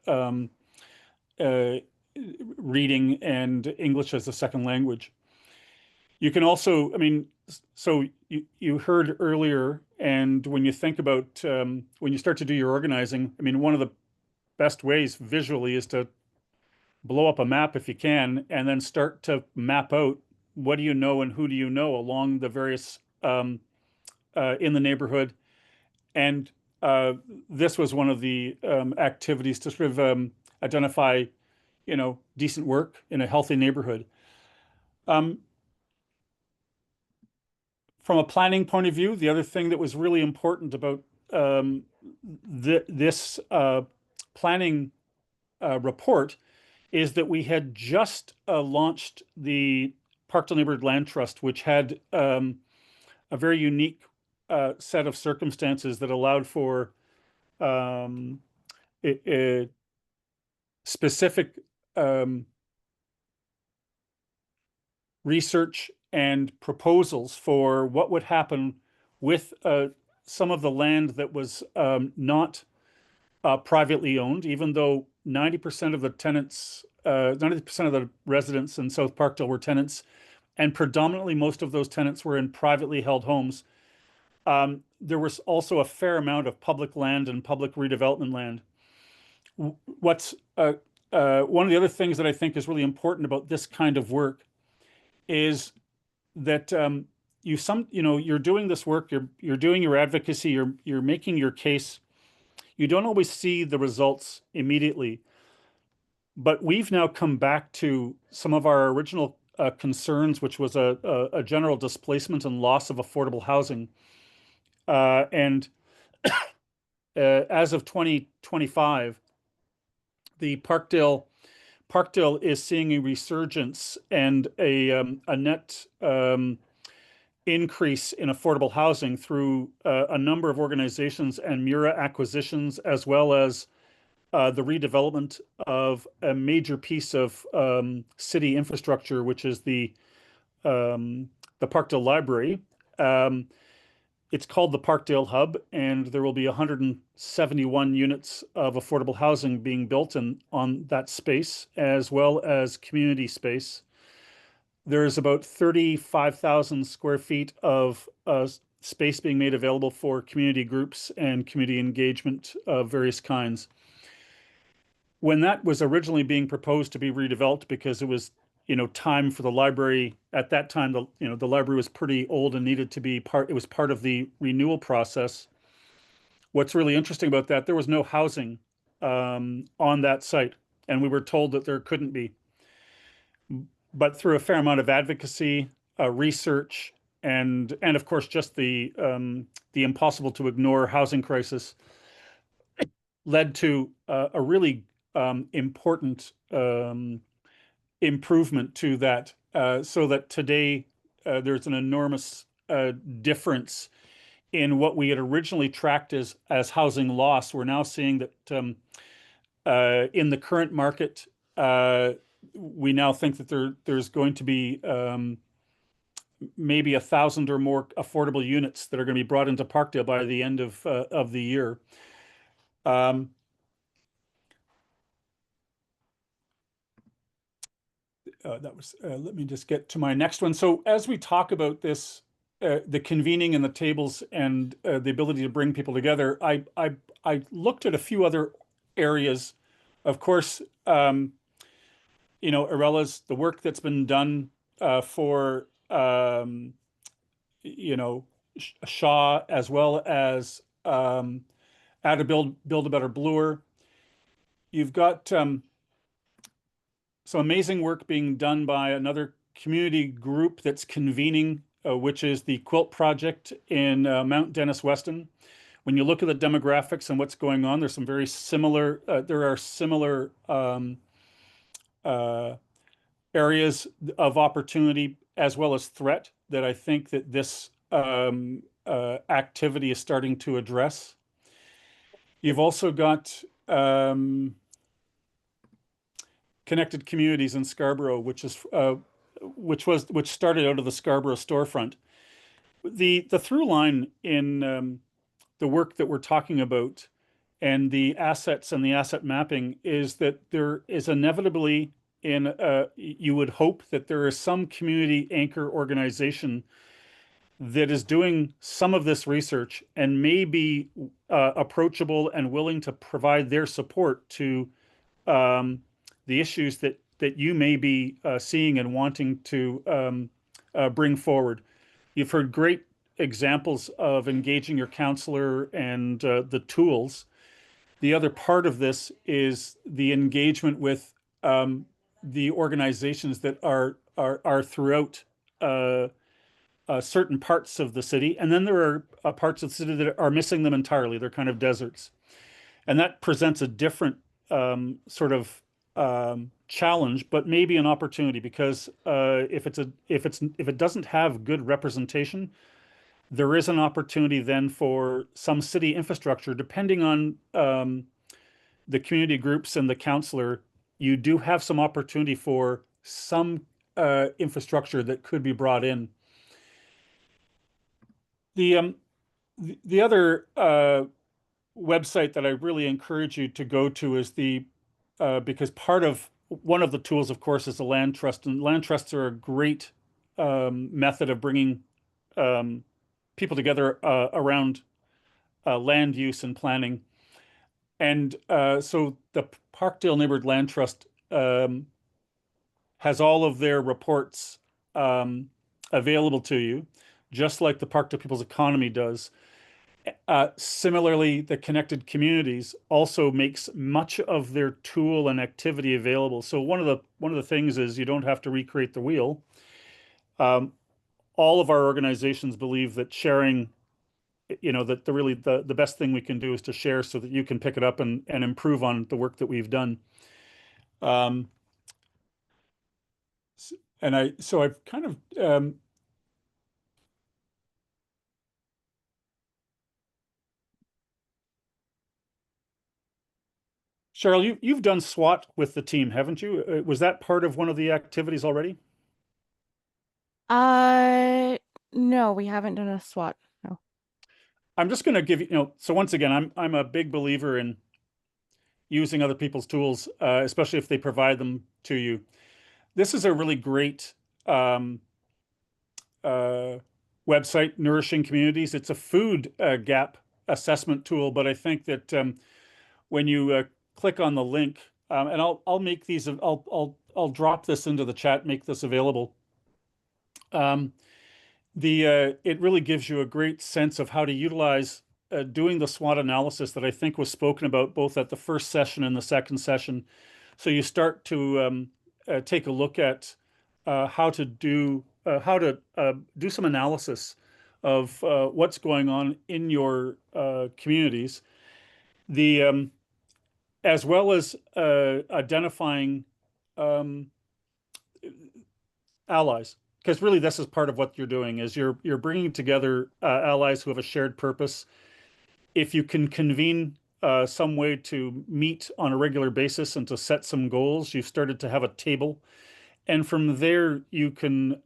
reading and English as a second language. You can also, I mean, so you heard earlier, and when you think about when you start to do your organizing, I mean, one of the best ways visually is to blow up a map if you can, and then start to map out what do you know and who do you know along the various in the neighborhood. And this was one of the activities to sort of identify, decent work in a healthy neighborhood. From a planning point of view, the other thing that was really important about this planning report is that we had just launched the Parkdale Neighborhood Land Trust, which had a very unique set of circumstances that allowed for specific research and proposals for what would happen with some of the land that was not privately owned, even though 90% of the tenants, 90% of the residents in South Parkdale were tenants, and predominantly most of those tenants were in privately held homes. There was also a fair amount of public land and public redevelopment land. What's one of the other things that I think is really important about this kind of work is that you're doing this work, you're doing your advocacy, you're making your case. You don't always see the results immediately, but we've now come back to some of our original concerns, which was a general displacement and loss of affordable housing. And as of 2025, the Parkdale is seeing a resurgence and a net increase in affordable housing through a number of organizations and Mura acquisitions, as well as the redevelopment of a major piece of city infrastructure, which is the Parkdale Library. It's called the Parkdale Hub, and there will be 171 units of affordable housing being built on that space, as well as community space. There's about 35,000 square feet of space being made available for community groups and community engagement of various kinds. When that was originally being proposed to be redeveloped, because it was, time for the library at that time, the library was pretty old and needed to be it was part of the renewal process. What's really interesting about that, there was no housing on that site, and we were told that there couldn't be. But through a fair amount of advocacy, research, and of course just the impossible to ignore housing crisis, led to a really important improvement to that, so that today there's an enormous difference in what we had originally tracked as housing loss. We're now seeing that in the current market, we now think that there's going to be maybe 1,000 or more affordable units that are going to be brought into Parkdale by the end of the year. Let me just get to my next one. So as we talk about this, the convening and the tables and the ability to bring people together, I looked at a few other areas. Of course, Arella's, the work that's been done for, Shaw, as well as How to Build a Better Bluer. You've got some amazing work being done by another community group that's convening, which is the Quilt Project in Mount Dennis Weston. When you look at the demographics and what's going on, there's some very similar, there are similar uh, areas of opportunity as well as threat that I think that this activity is starting to address. You've also got Connected Communities in Scarborough, which started out of the Scarborough storefront. The through line in the work that we're talking about and the assets and the asset mapping is that there is inevitably you would hope that there is some community anchor organization that is doing some of this research and may be approachable and willing to provide their support to the issues that you may be seeing and wanting to bring forward. You've heard great examples of engaging your counselor and the tools. The other part of this is the engagement with the organizations that are throughout certain parts of the city, and then there are parts of the city that are missing them entirely. They're kind of deserts, and that presents a different sort of challenge, but maybe an opportunity because if it doesn't have good representation, there is an opportunity then for some city infrastructure, depending on the community groups and the counselor. You do have some opportunity for some infrastructure that could be brought in. The other website that I really encourage you to go to is because one of the tools, of course, is the land trust, and land trusts are a great method of bringing people together around land use and planning. And so the Parkdale Neighborhood Land Trust has all of their reports available to you, just like the Parkdale People's Economy does. Similarly, the Connected Communities also makes much of their tool and activity available. So one of the things is you don't have to recreate the wheel. All of our organizations believe that sharing, that the best thing we can do is to share so that you can pick it up and improve on the work that we've done. So I've kind of Cheryl, you've done SWOT with the team, haven't you? Was that part of one of the activities already? No, we haven't done a SWOT. No. I'm just going to give you, so once again, I'm a big believer in using other people's tools, especially if they provide them to you. This is a really great website, Nourishing Communities. It's a food gap assessment tool, but I think that when you click on the link, and I'll make these, I'll drop this into the chat, make this available. It really gives you a great sense of how to utilize doing the SWOT analysis that I think was spoken about both at the first session and the second session. So you start to take a look at how to do some analysis of what's going on in your communities, as well as identifying allies. Because really, this is part of what you're doing is you're bringing together allies who have a shared purpose. If you can convene some way to meet on a regular basis and to set some goals, you've started to have a table. And from there, you can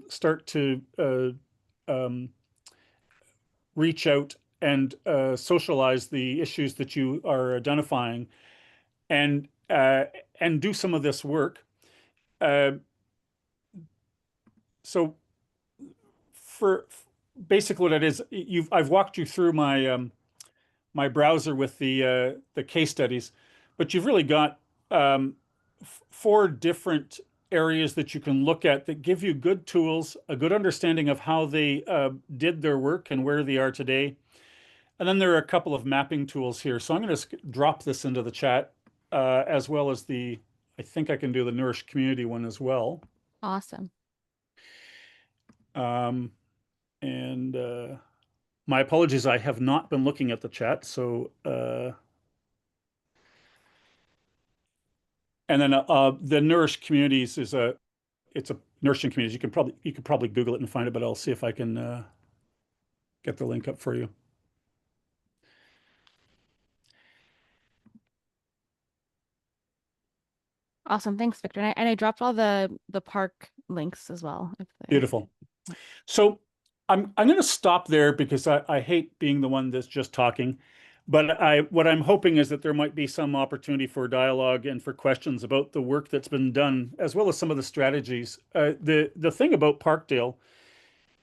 start to reach out and socialize the issues that you are identifying and do some of this work. So for basically what it is, I've walked you through my my browser with the case studies, but you've really got 4 different areas that you can look at that give you good tools, a good understanding of how they did their work and where they are today. And then there are a couple of mapping tools here. So I'm going to drop this into the chat as well as I think I can do the Nourish Community one as well. Awesome. And my apologies, I have not been looking at the chat. So, and then the Nourish Communities it's a nourishing communities. You could probably Google it and find it, but I'll see if I can get the link up for you. Awesome. Thanks, Victor. And I dropped all the park links as well. Beautiful. So I'm going to stop there because I hate being the one that's just talking. But what I'm hoping is that there might be some opportunity for dialogue and for questions about the work that's been done, as well as some of the strategies. The thing about Parkdale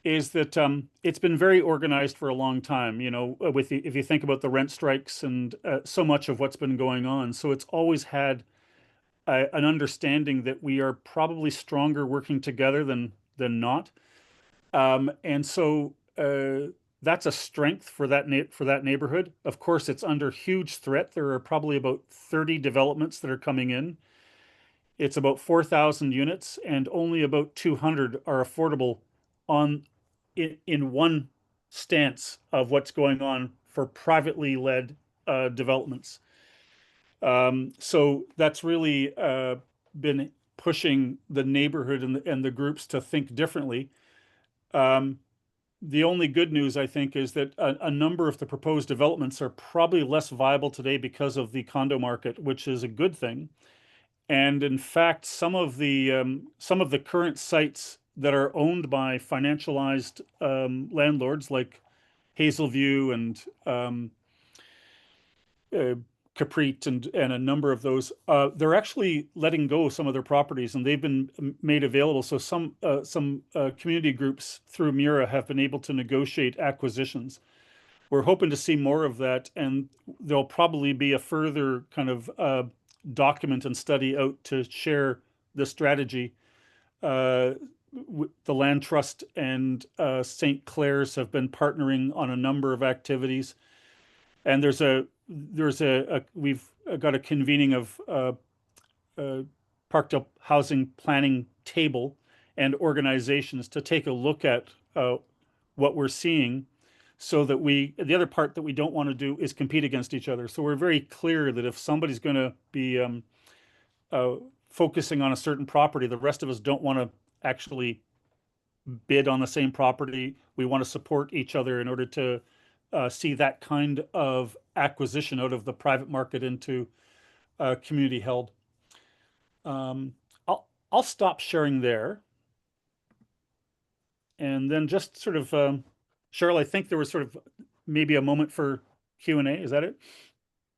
is that it's been very organized for a long time. You know, if you think about the rent strikes and so much of what's been going on, so it's always had an understanding that we are probably stronger working together than not. And so that's a strength for that neighborhood. Of course, it's under huge threat. There are probably about 30 developments that are coming in. It's about 4,000 units, and only about 200 are affordable in one stance of what's going on for privately led developments. So that's really been pushing the neighborhood and the groups to think differently. The only good news, I think, is that a number of the proposed developments are probably less viable today because of the condo market, which is a good thing. And in fact, some of the current sites that are owned by financialized landlords like Hazelview and Caprit and a number of those, they're actually letting go some of their properties, and they've been made available. So some community groups through Mura have been able to negotiate acquisitions. We're hoping to see more of that, and there'll probably be a further kind of document and study out to share the strategy. The Land Trust and St. Clair's have been partnering on a number of activities, and we've got a convening of Parkdale housing planning table and organizations to take a look at what we're seeing, so that the other part that we don't want to do is compete against each other. So we're very clear that if somebody's going to be focusing on a certain property, the rest of us don't want to actually bid on the same property. We want to support each other in order to see that kind of acquisition out of the private market into community held. I'll stop sharing there, and then just sort of Cheryl, I think there was sort of maybe a moment for Q&A. Is that it?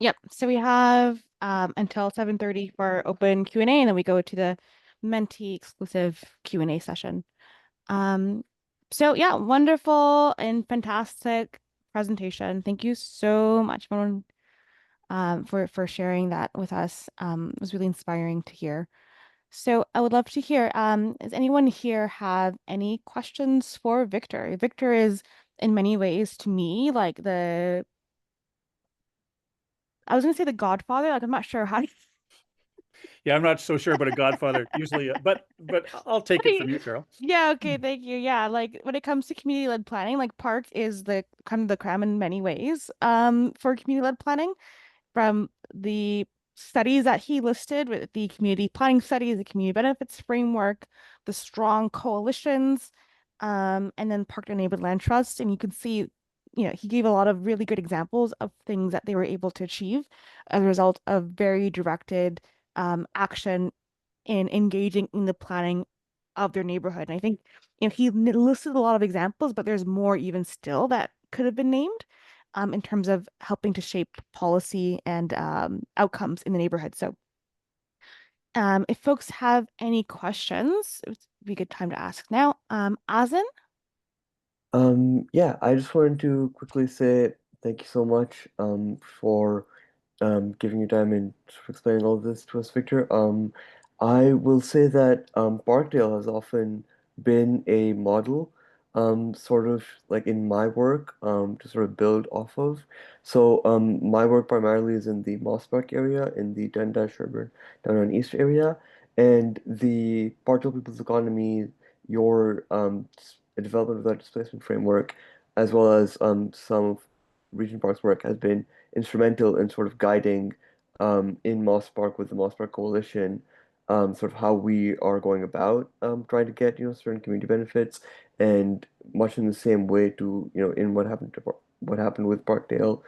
Yep. So we have until 7:30 for open Q&A, and then we go to the mentee exclusive Q&A session. So yeah, wonderful and fantastic presentation. Thank you so much, everyone, for sharing that with us. It was really inspiring to hear. So I would love to hear, does anyone here have any questions for Victor? Victor is in many ways to me like I was gonna say the Godfather, like I'm not sure how Yeah, I'm not so sure about a Godfather usually, but I'll take it from you, Cheryl. Yeah, okay, thank you. Yeah, like when it comes to community-led planning, like Park is the kind of the creme in many ways for community-led planning, from the studies that he listed with the community planning studies, the community benefits framework, the strong coalitions, and then park-enabled land trust. And you can see, he gave a lot of really good examples of things that they were able to achieve as a result of very directed action in engaging in the planning of their neighborhood. And I think he listed a lot of examples, but there's more even still that could have been named in terms of helping to shape policy and outcomes in the neighborhood. So if folks have any questions, it would be a good time to ask now. Azen? Yeah, I just wanted to quickly say thank you so much for giving your time and sort of explaining all of this to us, Victor. I will say that Parkdale has often been a model, sort of like in my work, to sort of build off of. So my work primarily is in the Moss Park area, in the Dundas, Sherburne, Downtown East area, and the Parkdale People's Economy, your development of that displacement framework, as well as some of Region Park's work has been instrumental in sort of guiding in Moss Park with the Moss Park Coalition sort of how we are going about trying to get certain community benefits, and much in the same way to in what happened with Parkdale,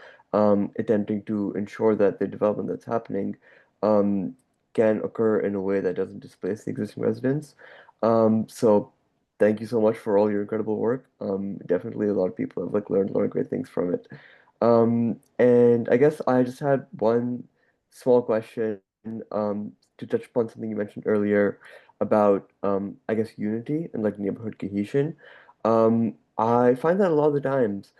attempting to ensure that the development that's happening um, can occur in a way that doesn't displace the existing residents. So thank you so much for all your incredible work. Definitely a lot of people have like learned a lot of great things from it. And I guess I just had one small question. To touch upon something you mentioned earlier about, I guess, unity and like neighborhood cohesion. I find that a lot of the times,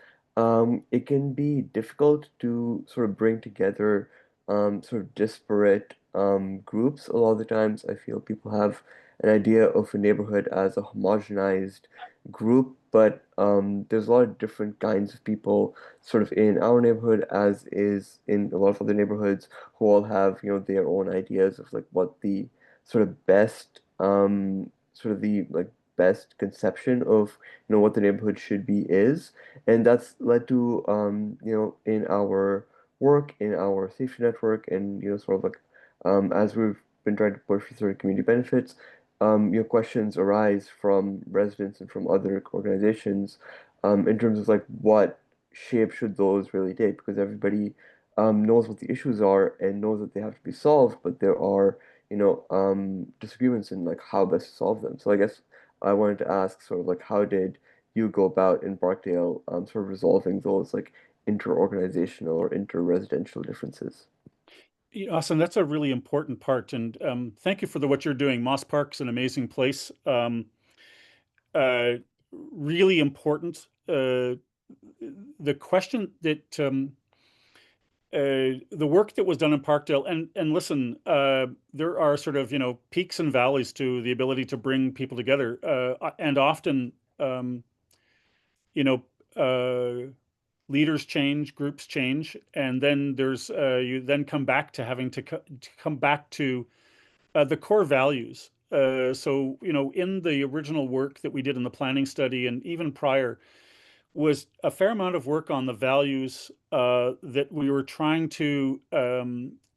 it can be difficult to sort of bring together, sort of disparate, groups. A lot of the times, I feel people have an idea of a neighborhood as a homogenized group, but there's a lot of different kinds of people sort of in our neighborhood as is in a lot of other neighborhoods who all have, their own ideas of like what the sort of best, sort of the like best conception of, what the neighborhood should be is. And that's led to, in our work, in our safety network, and, sort of like, as we've been trying to push for sort of community benefits, your questions arise from residents and from other organizations, in terms of like what shape should those really take, because everybody knows what the issues are and knows that they have to be solved, but there are, disagreements in like how best to solve them. So I guess I wanted to ask sort of like how did you go about in Barkdale sort of resolving those like inter-organizational or inter-residential differences? Awesome. That's a really important part. And thank you for what you're doing. Moss Park's an amazing place. Uh, really important. The question that the work that was done in Parkdale, and listen, there are sort of peaks and valleys to the ability to bring people together, and often you know leaders change, groups change, and then there's you then come back to having to come back to the core values. So in the original work that we did in the planning study, and even prior, was a fair amount of work on the values that we were trying to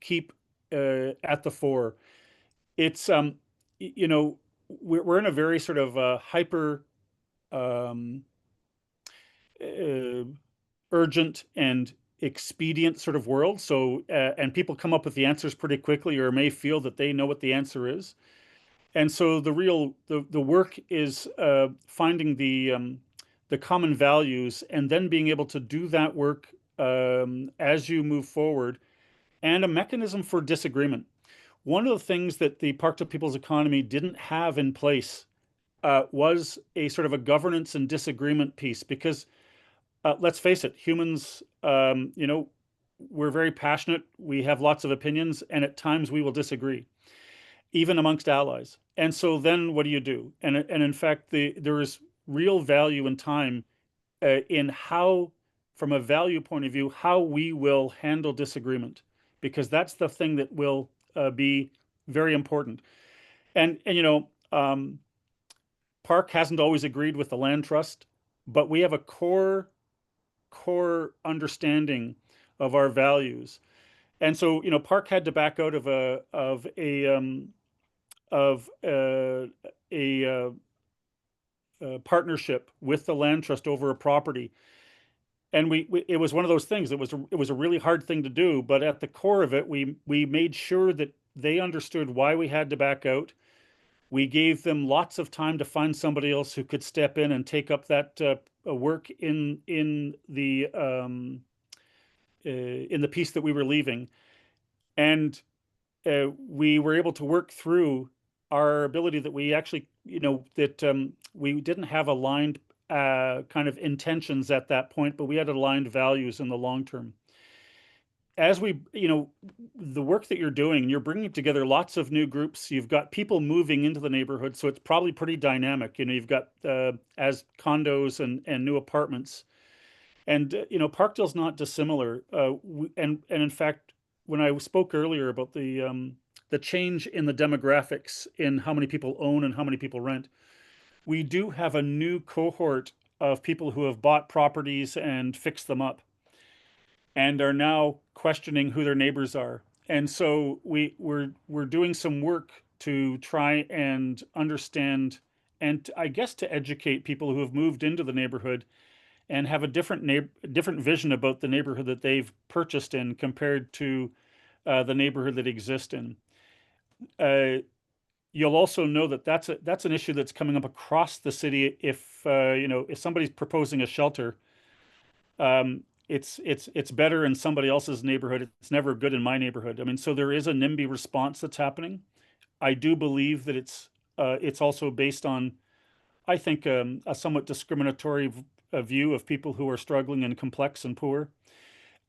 keep at the fore. It's we're in a very sort of hyper um, uh, urgent and expedient sort of world. So and people come up with the answers pretty quickly, or may feel that they know what the answer is. And so the work is finding the common values, and then being able to do that work as you move forward, and a mechanism for disagreement. One of the things that the Parkdale People's Economy didn't have in place was a sort of a governance and disagreement piece, because let's face it, humans, we're very passionate. We have lots of opinions, and at times we will disagree, even amongst allies. And so then what do you do? And in fact, there is real value in time in how, from a value point of view, how we will handle disagreement, because that's the thing that will be very important. And Park hasn't always agreed with the land trust, but we have a core understanding of our values. And so Park had to back out of a partnership with the land trust over a property. And it was one of those things. It was a really hard thing to do, but at the core of it, we made sure that they understood why we had to back out. We gave them lots of time to find somebody else who could step in and take up that work in the piece that we were leaving. And we were able to work through our ability that we actually, that we didn't have aligned kind of intentions at that point, but we had aligned values in the long term. as we, the work that you're doing, you're bringing together lots of new groups. You've got people moving into the neighborhood, so it's probably pretty dynamic. You've got as condos and new apartments, and Parkdale's not dissimilar. And in fact, when I spoke earlier about the change in the demographics in how many people own and how many people rent, we do have a new cohort of people who have bought properties and fixed them up and are now questioning who their neighbors are. And so we're doing some work to try and understand and I guess to educate people who have moved into the neighborhood and have a different vision about the neighborhood that they've purchased in compared to the neighborhood that exists in. You'll also know that that's an issue that's coming up across the city. If somebody's proposing a shelter, it's better in somebody else's neighborhood. It's never good in my neighborhood. I mean, so there is a NIMBY response that's happening. I do believe that it's also based on, I think, a somewhat discriminatory view of people who are struggling and complex and poor.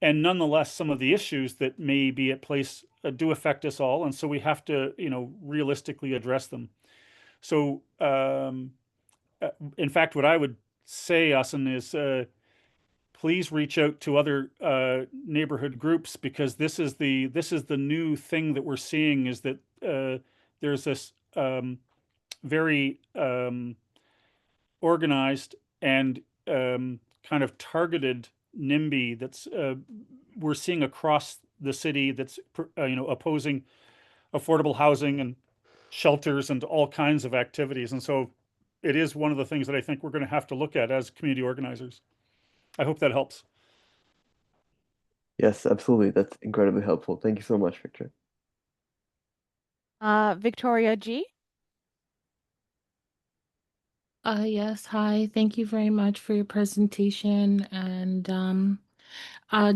And nonetheless, some of the issues that may be at place do affect us all, and so we have to, realistically address them. So, in fact, what I would say, Asen, is please reach out to other neighborhood groups, because this is the new thing that we're seeing, is that there's this very organized and kind of targeted NIMBY that's we're seeing across the city that's opposing affordable housing and shelters and all kinds of activities. And so it is one of the things that I think we're going to have to look at as community organizers. I hope that helps. Yes, absolutely. That's incredibly helpful. Thank you so much, Victor. Victoria G. Yes, hi. Thank you very much for your presentation. And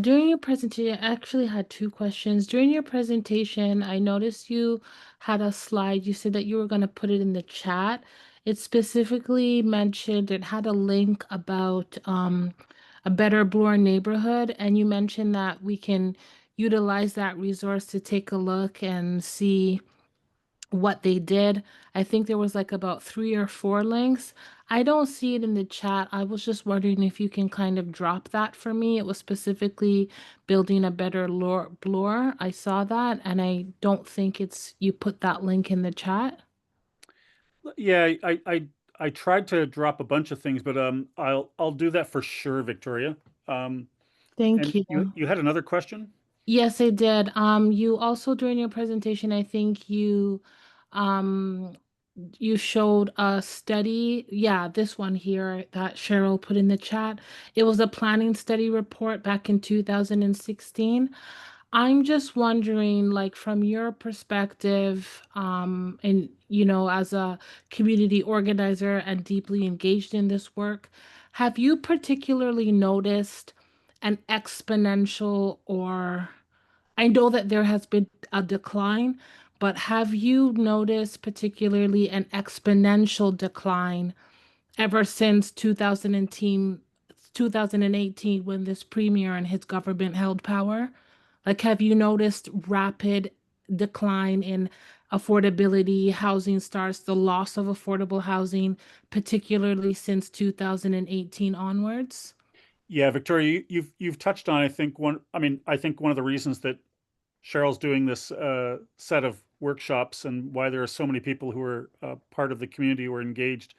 during your presentation, I actually had two questions. During your presentation, I noticed you had a slide. You said that you were going to put it in the chat. It specifically mentioned, it had a link about a better Bloor neighborhood, and you mentioned that we can utilize that resource to take a look and see what they did. I think there was like about 3 or 4 links. I don't see it in the chat. I was just wondering if you can kind of drop that for me. It was specifically building a better Bloor. I saw that, and I don't think you put that link in the chat. Yeah, I tried to drop a bunch of things, but I'll do that for sure, Victoria. Thank And you. you had another question? Yes, I did. You also during your presentation, I think um you showed a study. Yeah, this one here that Cheryl put in the chat. It was a planning study report back in 2016. I'm just wondering, like, from your perspective, and as a community organizer and deeply engaged in this work, have you particularly noticed an exponential, or I know that there has been a decline, but have you noticed particularly an exponential decline ever since 2018 when this premier and his government held power? Like, have you noticed rapid decline in affordability, housing starts, the loss of affordable housing, particularly since 2018 onwards? Yeah, Victoria, you've touched on, I think one of the reasons that Cheryl's doing this set of workshops and why there are so many people who are part of the community who are engaged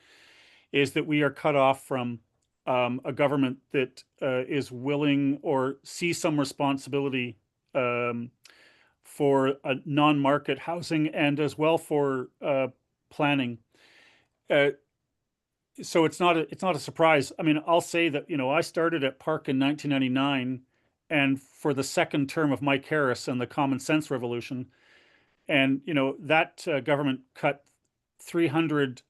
is that we are cut off from a government that is willing or sees some responsibility for non-market housing and as well for planning. So it's not a surprise. I mean, I'll say that, I started at Park in 1999, and for the second term of Mike Harris and the Common Sense Revolution, and that government cut 300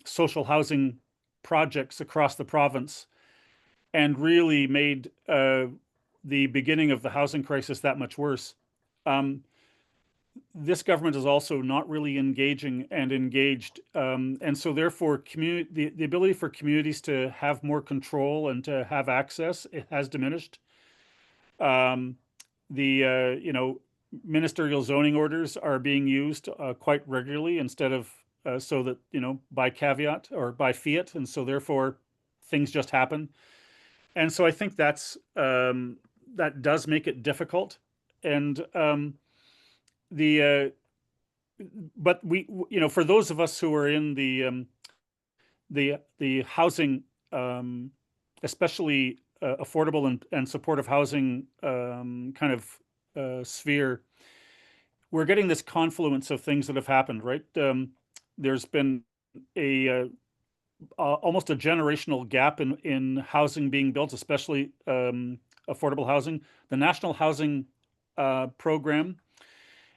social housing projects across the province, and really made the beginning of the housing crisis that much worse. This government is also not really engaging and engaged. And so therefore the ability for communities to have more control and to have access, it has diminished. you know, ministerial zoning orders are being used quite regularly instead of so that, you know, by caveat or by fiat, and so therefore things just happen. And so I think that's that does make it difficult. And the but we, you know, for those of us who are in the housing, especially affordable and supportive housing kind of sphere, we're getting this confluence of things that have happened, right? There's been a almost a generational gap in housing being built, especially affordable housing. The National Housing Program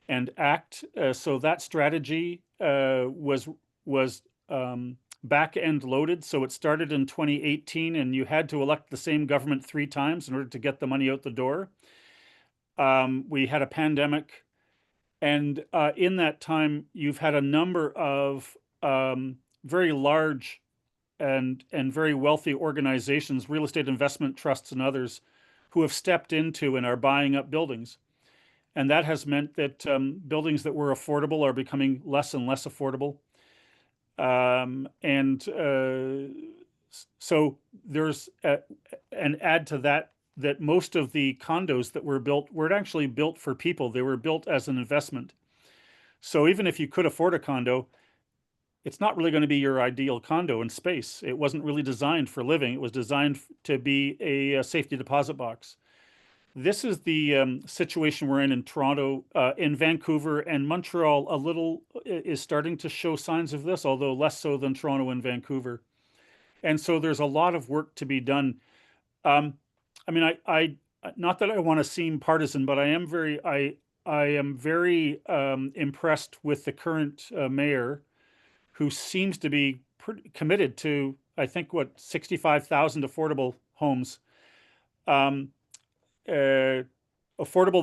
and Act, so that strategy was back end loaded. So it started in 2018, and you had to elect the same government 3 times in order to get the money out the door. We had a pandemic, and in that time, you've had a number of very large and very wealthy organizations, real estate investment trusts and others, who have stepped into and are buying up buildings. And that has meant that buildings that were affordable are becoming less and less affordable. So there's and add to that that most of the condos that were built weren't actually built for people. They were built as an investment. So even if you could afford a condo, it's not really going to be your ideal condo in space. It wasn't really designed for living. It was designed to be a safety deposit box. This is the situation we're in Toronto, in Vancouver, and Montreal a little is starting to show signs of this, although less so than Toronto and Vancouver. And so there's a lot of work to be done. I mean, I not that I want to seem partisan, but I am very impressed with the current mayor, who seems to be pretty committed to, I think, what, 65,000 affordable homes. Affordable,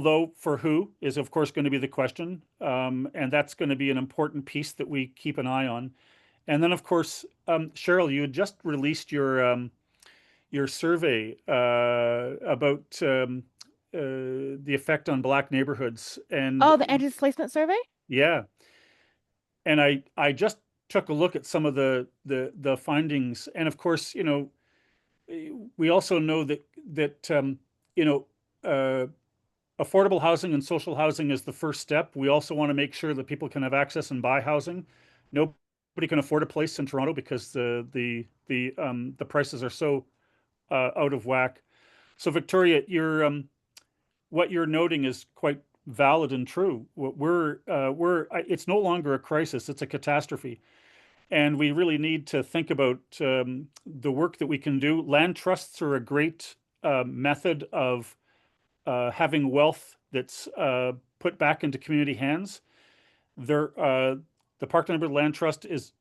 though, for who is, of course, going to be the question. And that's going to be an important piece that we keep an eye on. And then, of course, Cheryl, you had just released your survey about the effect on Black neighborhoods. And Oh, the anti-displacement survey? yeah, and I just took a look at some of the findings, and of course, you know, we also know that you know, affordable housing and social housing is the first step. We also want to make sure that people can have access and buy housing. Nobody can afford a place in Toronto because the prices are so out of whack. So Victoria, what you're noting is quite valid and true. It's no longer a crisis; it's a catastrophe. And we really need to think about the work that we can do. Land trusts are a great method of having wealth that's put back into community hands. The Park Neighborhood Land Trust is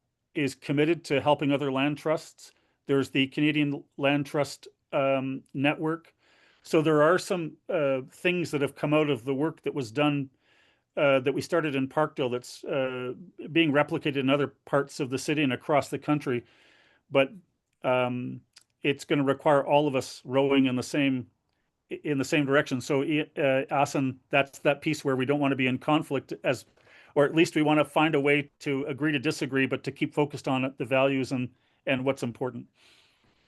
committed to helping other land trusts. There's the Canadian Land Trust network. So there are some things that have come out of the work that was done that we started in Parkdale that's being replicated in other parts of the city and across the country. But it's going to require all of us rowing in the same direction. So Asan, that's that piece where we don't want to be in conflict, or at least we want to find a way to agree to disagree, but to keep focused on the values and what's important.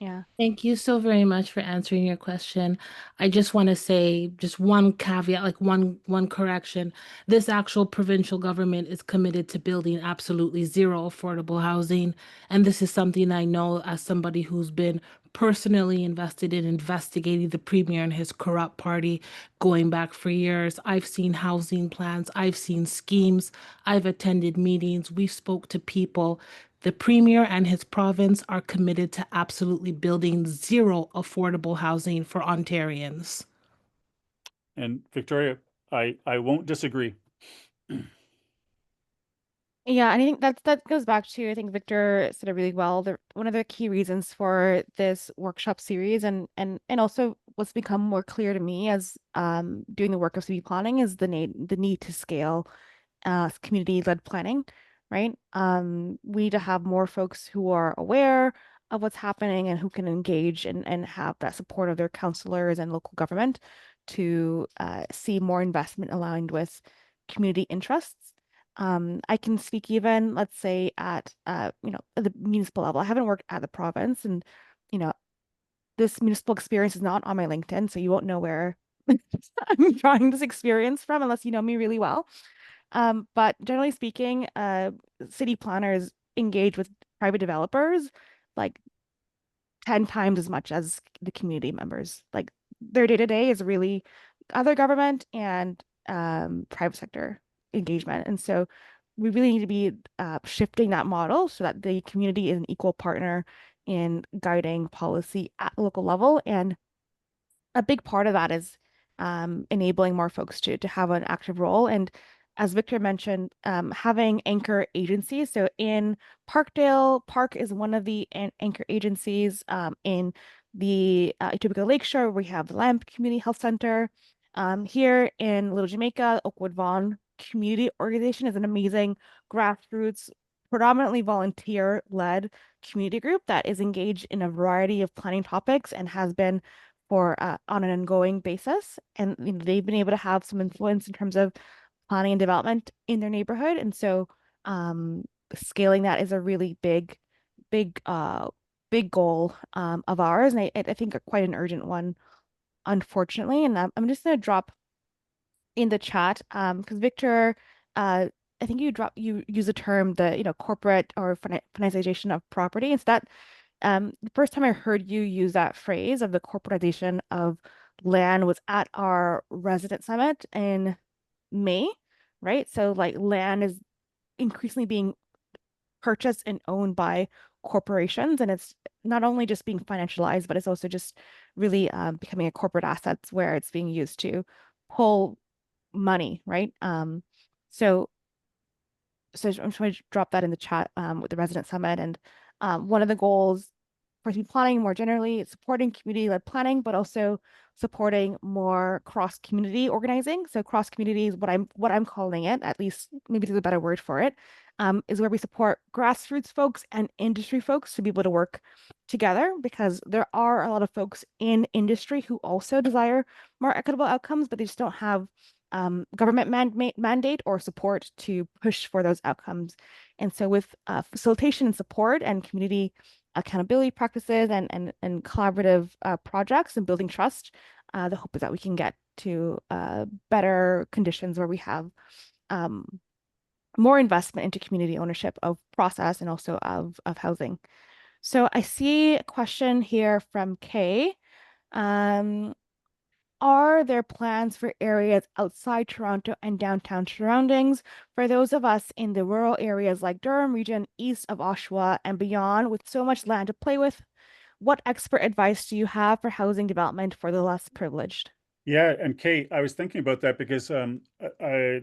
Yeah. Thank you so very much for answering your question. I just want to say just one caveat, like one correction. This actual provincial government is committed to building absolutely zero affordable housing. And this is something I know as somebody who's been personally invested in investigating the premier and his corrupt party going back for years. I've seen housing plans, I've seen schemes, I've attended meetings, we spoke to people. The premier and his province are committed to absolutely building zero affordable housing for Ontarians. And Victoria, I won't disagree. Yeah, and I think that goes back to, I think Victor said it really well. One of the key reasons for this workshop series and also what's become more clear to me as doing the work of city planning is the need to scale community-led planning, right? We need to have more folks who are aware of what's happening and who can engage and have that support of their councillors and local government to see more investment aligned with community interests. I can speak even, let's say, at at the municipal level. I haven't worked at the province, and you know, this municipal experience is not on my LinkedIn, so you won't know where I'm drawing this experience from unless you know me really well. But generally speaking, city planners engage with private developers like 10 times as much as the community members. Like their day-to-day is really other government and private sector engagement. And so we really need to be shifting that model so that the community is an equal partner in guiding policy at the local level. And a big part of that is enabling more folks to have an active role. And as Victor mentioned, having anchor agencies. So in Parkdale, Park is one of the anchor agencies. In the Etobicoke Lakeshore, we have the Lamp Community Health Center. Here in Little Jamaica, Oakwood Vaughan Community Organization is an amazing grassroots, predominantly volunteer-led community group that is engaged in a variety of planning topics and has been for on an ongoing basis. And they've been able to have some influence in terms of planning and development in their neighborhood. And so scaling that is a really big goal of ours. And I think quite an urgent one, unfortunately. And I'm just going to drop in the chat because Victor, I think you use the term the corporate or financialization of property. And so that the first time I heard you use that phrase of the corporatization of land was at our resident summit in May, right? So like land is increasingly being purchased and owned by corporations, and it's not only just being financialized, but it's also just really becoming a corporate asset where it's being used to pull money, right? So I'm just going to drop that in the chat with the resident summit. And one of the goals for city planning more generally is supporting community-led planning, but also supporting more cross-community organizing. So cross-community is what I'm calling it, at least maybe there's a better word for it, is where we support grassroots folks and industry folks to be able to work together, because there are a lot of folks in industry who also desire more equitable outcomes, but they just don't have government mandate or support to push for those outcomes. And so with facilitation and support and community accountability practices and collaborative projects and building trust, the hope is that we can get to better conditions where we have more investment into community ownership of process and also of housing. So I see a question here from Kay. Are there plans for areas outside Toronto and downtown surroundings for those of us in the rural areas like Durham region, east of Oshawa and beyond, with so much land to play with? What expert advice do you have for housing development for the less privileged? Yeah, and Kate, I was thinking about that because I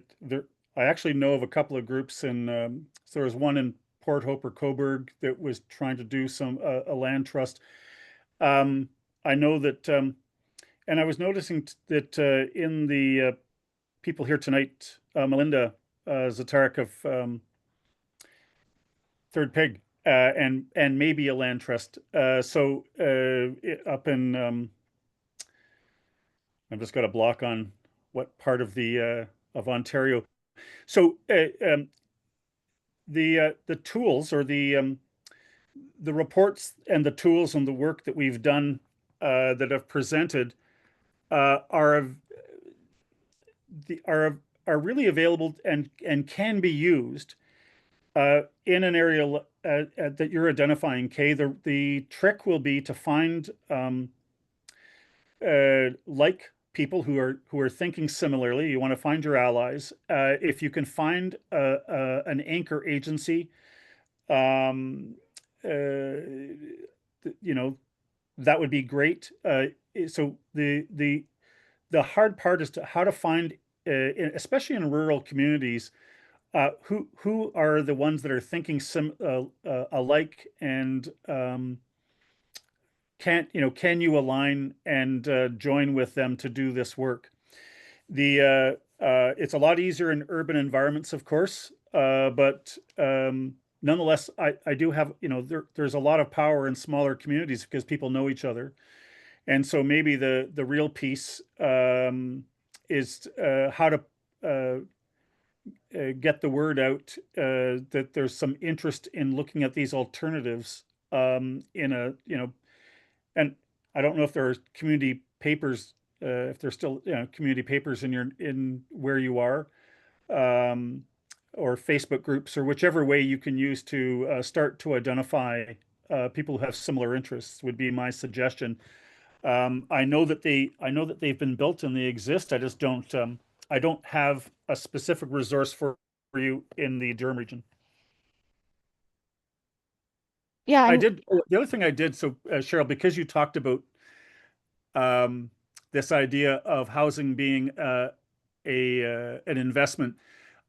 actually know of a couple of groups in so there was one in Port Hope or Coburg that was trying to do some a land trust. I know that. And I was noticing that in the people here tonight, Melinda Zatarek of Third Pig, and maybe a land trust. So up in, I've just got a block on what part of the of Ontario. So the tools or the reports and the tools and the work that we've done that have presented are really available and can be used in an area that you're identifying, Kay. The trick will be to find like people who are thinking similarly. You want to find your allies. If you can find an anchor agency, that would be great. So the hard part is how to find, especially in rural communities, who are the ones that are thinking alike, and can you align and join with them to do this work? It's a lot easier in urban environments, of course, but nonetheless, I do have there's a lot of power in smaller communities because people know each other. And so maybe the real piece is how to get the word out that there's some interest in looking at these alternatives in a, and I don't know if there are community papers, if there's still, community papers in where you are, um, or Facebook groups, or whichever way you can use to start to identify people who have similar interests would be my suggestion. I know that they've been built and they exist. I don't have a specific resource for you in the Durham region. Yeah, I and did. The other thing I did, so Cheryl, because you talked about this idea of housing being an investment,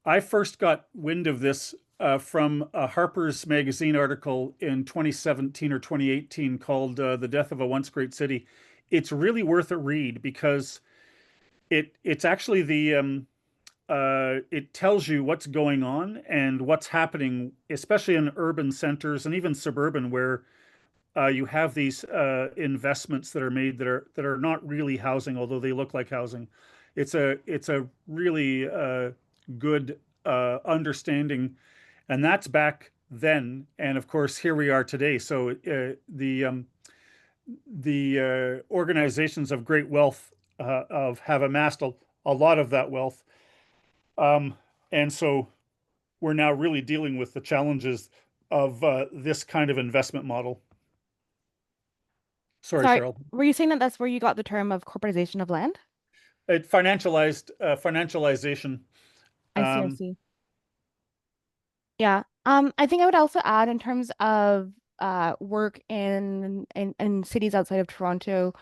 I first got wind of this from a Harper's Magazine article in 2017 or 2018 called "The Death of a Once Great City." It's really worth a read because it's actually it tells you what's going on and what's happening, especially in urban centers and even suburban, where you have these investments that are made that are not really housing, although they look like housing. It's a really good understanding, and that's back then. And of course, here we are today. So the organizations of great wealth have amassed a lot of that wealth, and so we're now really dealing with the challenges of this kind of investment model. Sorry, sorry, Cheryl. were you saying that that's where you got the term of corporatization of land? It financialization. I see. Yeah. I think I would also add in terms of work in cities outside of Toronto,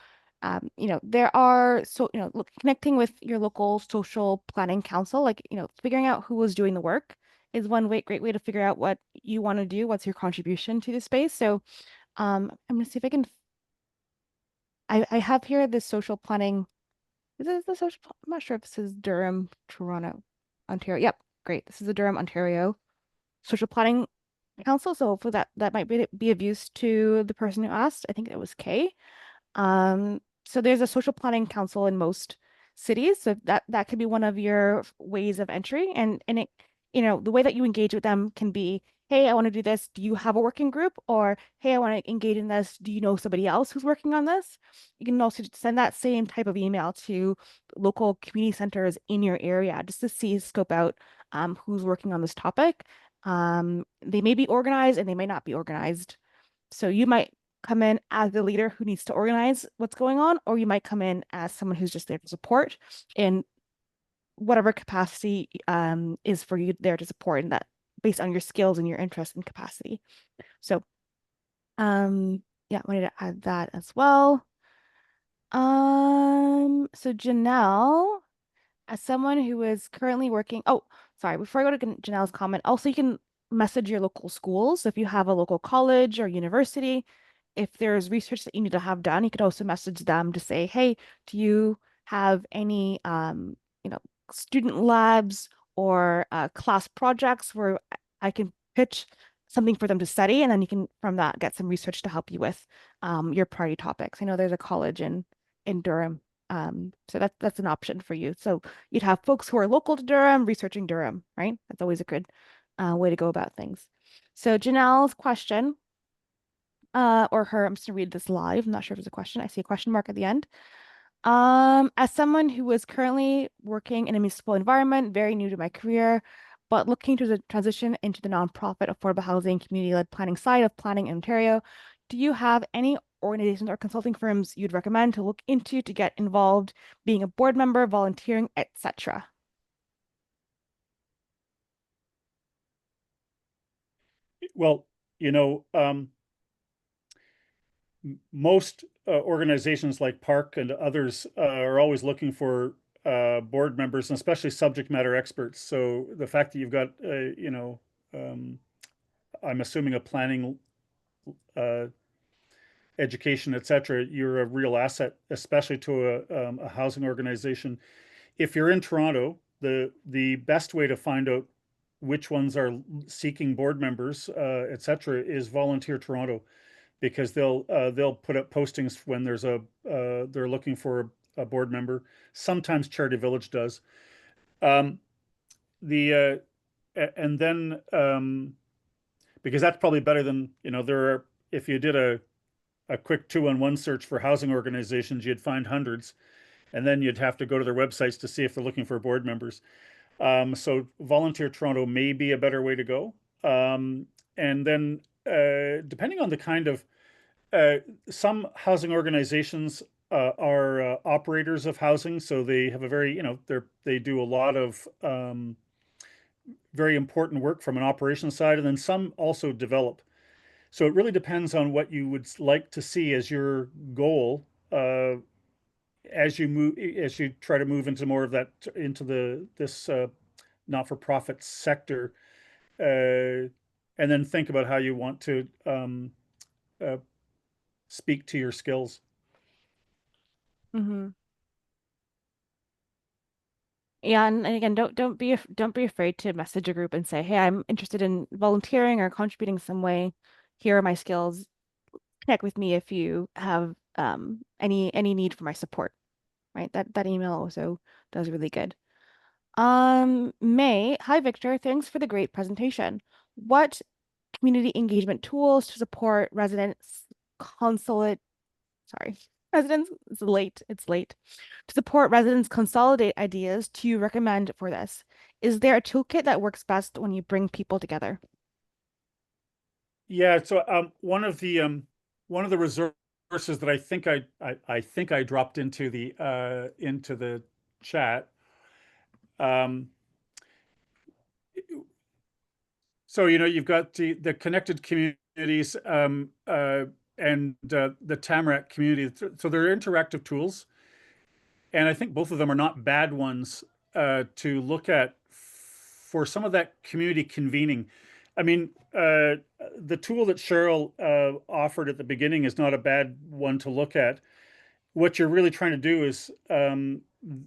there are connecting with your local social planning council, like, figuring out who was doing the work is one great way to figure out what you want to do, what's your contribution to the space. So I'm gonna see if I can I have here the social planning. Is this the I'm not sure if this is Durham, Toronto, Ontario. Yep, great. This is the Durham, Ontario Social Planning Council. So hopefully that might be of use to the person who asked. I think it was Kay. So there's a social planning council in most cities. So that could be one of your ways of entry. And it, the way that you engage with them can be, hey, I want to do this. Do you have a working group? Or hey, I want to engage in this. Do you know somebody else who's working on this? You can also send that same type of email to local community centers in your area just to scope out who's working on this topic. They may be organized and they may not be organized. So you might come in as the leader who needs to organize what's going on, or you might come in as someone who's just there to support in whatever capacity is for you there to support, and that based on your skills and your interest and capacity. So yeah, I wanted to add that as well. So Janelle, as someone who is currently working, oh, sorry, before I go to Janelle's comment, also you can message your local schools. So if you have a local college or university, if there's research that you need to have done, you could also message them to say, hey, do you have any, student labs or class projects where I can pitch something for them to study, and then you can, from that, get some research to help you with your priority topics. I know there's a college in Durham, so that's an option for you. So you'd have folks who are local to Durham researching Durham, right? That's always a good way to go about things. So Janelle's question, or her, I'm just gonna read this live. I'm not sure if it's a question. I see a question mark at the end. As someone who is currently working in a municipal environment, very new to my career, but looking to the transition into the nonprofit affordable housing community-led planning side of planning in Ontario, do you have any organizations or consulting firms you'd recommend to look into to get involved, being a board member, volunteering, etc.? Well, most organizations like Park and others are always looking for board members, and especially subject matter experts. So the fact that you've got, I'm assuming a planning, education, etc., you're a real asset, especially to a housing organization. If you're in Toronto, the best way to find out which ones are seeking board members, etc., is Volunteer Toronto. because they'll put up postings when there's they're looking for a board member. Sometimes Charity Village does. Um, the and then because that's probably better than, there are, if you did a quick 2-on-1 search for housing organizations, you'd find hundreds, and then you'd have to go to their websites to see if they're looking for board members. So Volunteer Toronto may be a better way to go. And then depending on the kind of, some housing organizations are operators of housing, so they have a very, they do a lot of very important work from an operations side, and then some also develop. So it really depends on what you would like to see as your goal, as you try to move into more of that, into this not-for-profit sector, and then think about how you want to uh, speak to your skills. Mm-hmm. Yeah, and again, don't be afraid to message a group and say, "Hey, I'm interested in volunteering or contributing some way. Here are my skills. Connect with me if you have any need for my support." Right? That email also does really good. May, hi Victor, thanks for the great presentation. What community engagement tools to support residents consulate, sorry, residents, it's late, to support residents consolidate ideas do you recommend for this? Is there a toolkit that works best when you bring people together? Yeah, so one of the resources that I think I dropped into the chat. Um, so you've got the connected communities, and the Tamarack community. So they're interactive tools, and I think both of them are not bad ones to look at for some of that community convening. I mean, the tool that Cheryl offered at the beginning is not a bad one to look at. What you're really trying to do is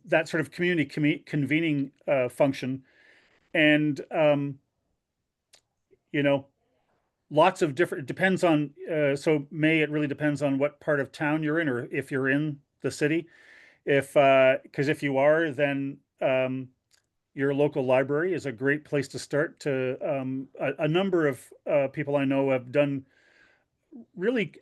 that sort of community convening function, and you know, lots of different. It depends on. So May, it really depends on what part of town you're in, or if you're in the city. If because if you are, then your local library is a great place to start. A number of people I know have done really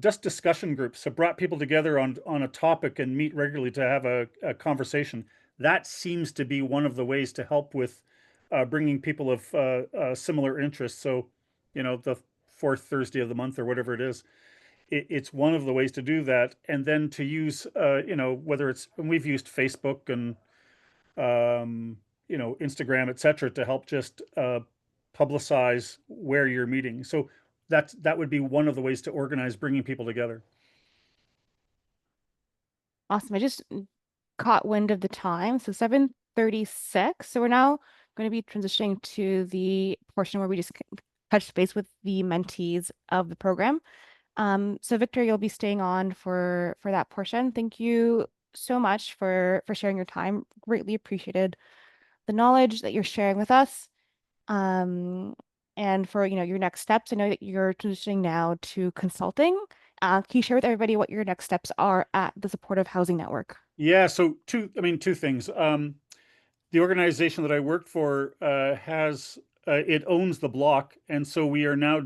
just discussion groups, have brought people together on a topic and meet regularly to have a conversation. That seems to be one of the ways to help with bringing people of similar interests. So, the fourth Thursday of the month or whatever it is, it's one of the ways to do that. And then to use, whether it's, and we've used Facebook and Instagram, etc., to help just publicize where you're meeting. So that would be one of the ways to organize bringing people together. Awesome. I just caught wind of the time. So 7:36. So we're now going to be transitioning to the portion where we just touch base with the mentees of the program. So Victor, you'll be staying on for that portion. Thank you so much for sharing your time. Greatly appreciated the knowledge that you're sharing with us. And for your next steps. I know that you're transitioning now to consulting. Can you share with everybody what your next steps are at the Supportive Housing Network? Yeah, so two things. The organization that I worked for has it owns the block, and so we are now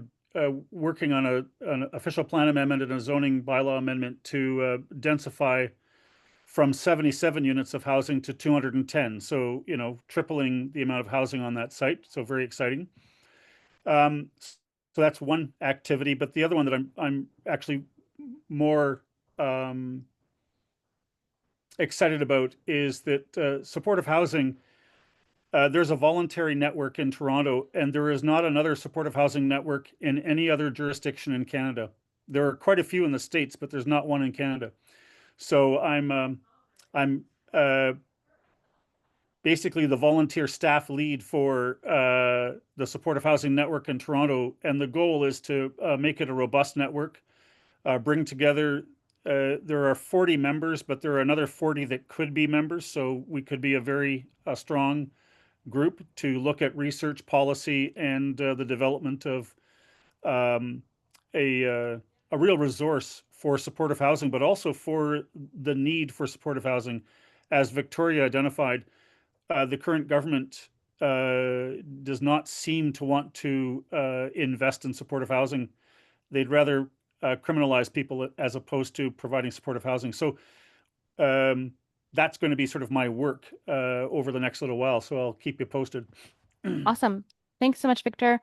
working on an official plan amendment and a zoning bylaw amendment to densify from 77 units of housing to 210. So, tripling the amount of housing on that site. So very exciting. So that's one activity, but the other one that I'm actually more excited about is that supportive housing. There's a voluntary network in Toronto, and there is not another supportive housing network in any other jurisdiction in Canada. There are quite a few in the States, but there's not one in Canada. So I'm basically the volunteer staff lead for the supportive housing network in Toronto, and the goal is to make it a robust network, bring together. There are 40 members, but there are another 40 that could be members, so we could be a very strong group to look at research, policy, and the development of a a real resource for supportive housing, but also for the need for supportive housing. As Victoria identified, the current government does not seem to want to invest in supportive housing. They'd rather criminalize people as opposed to providing supportive housing. So that's going to be sort of my work over the next little while. So I'll keep you posted. Awesome. Thanks so much, Victor.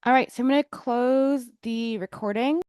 All right, so I'm going to close the recording.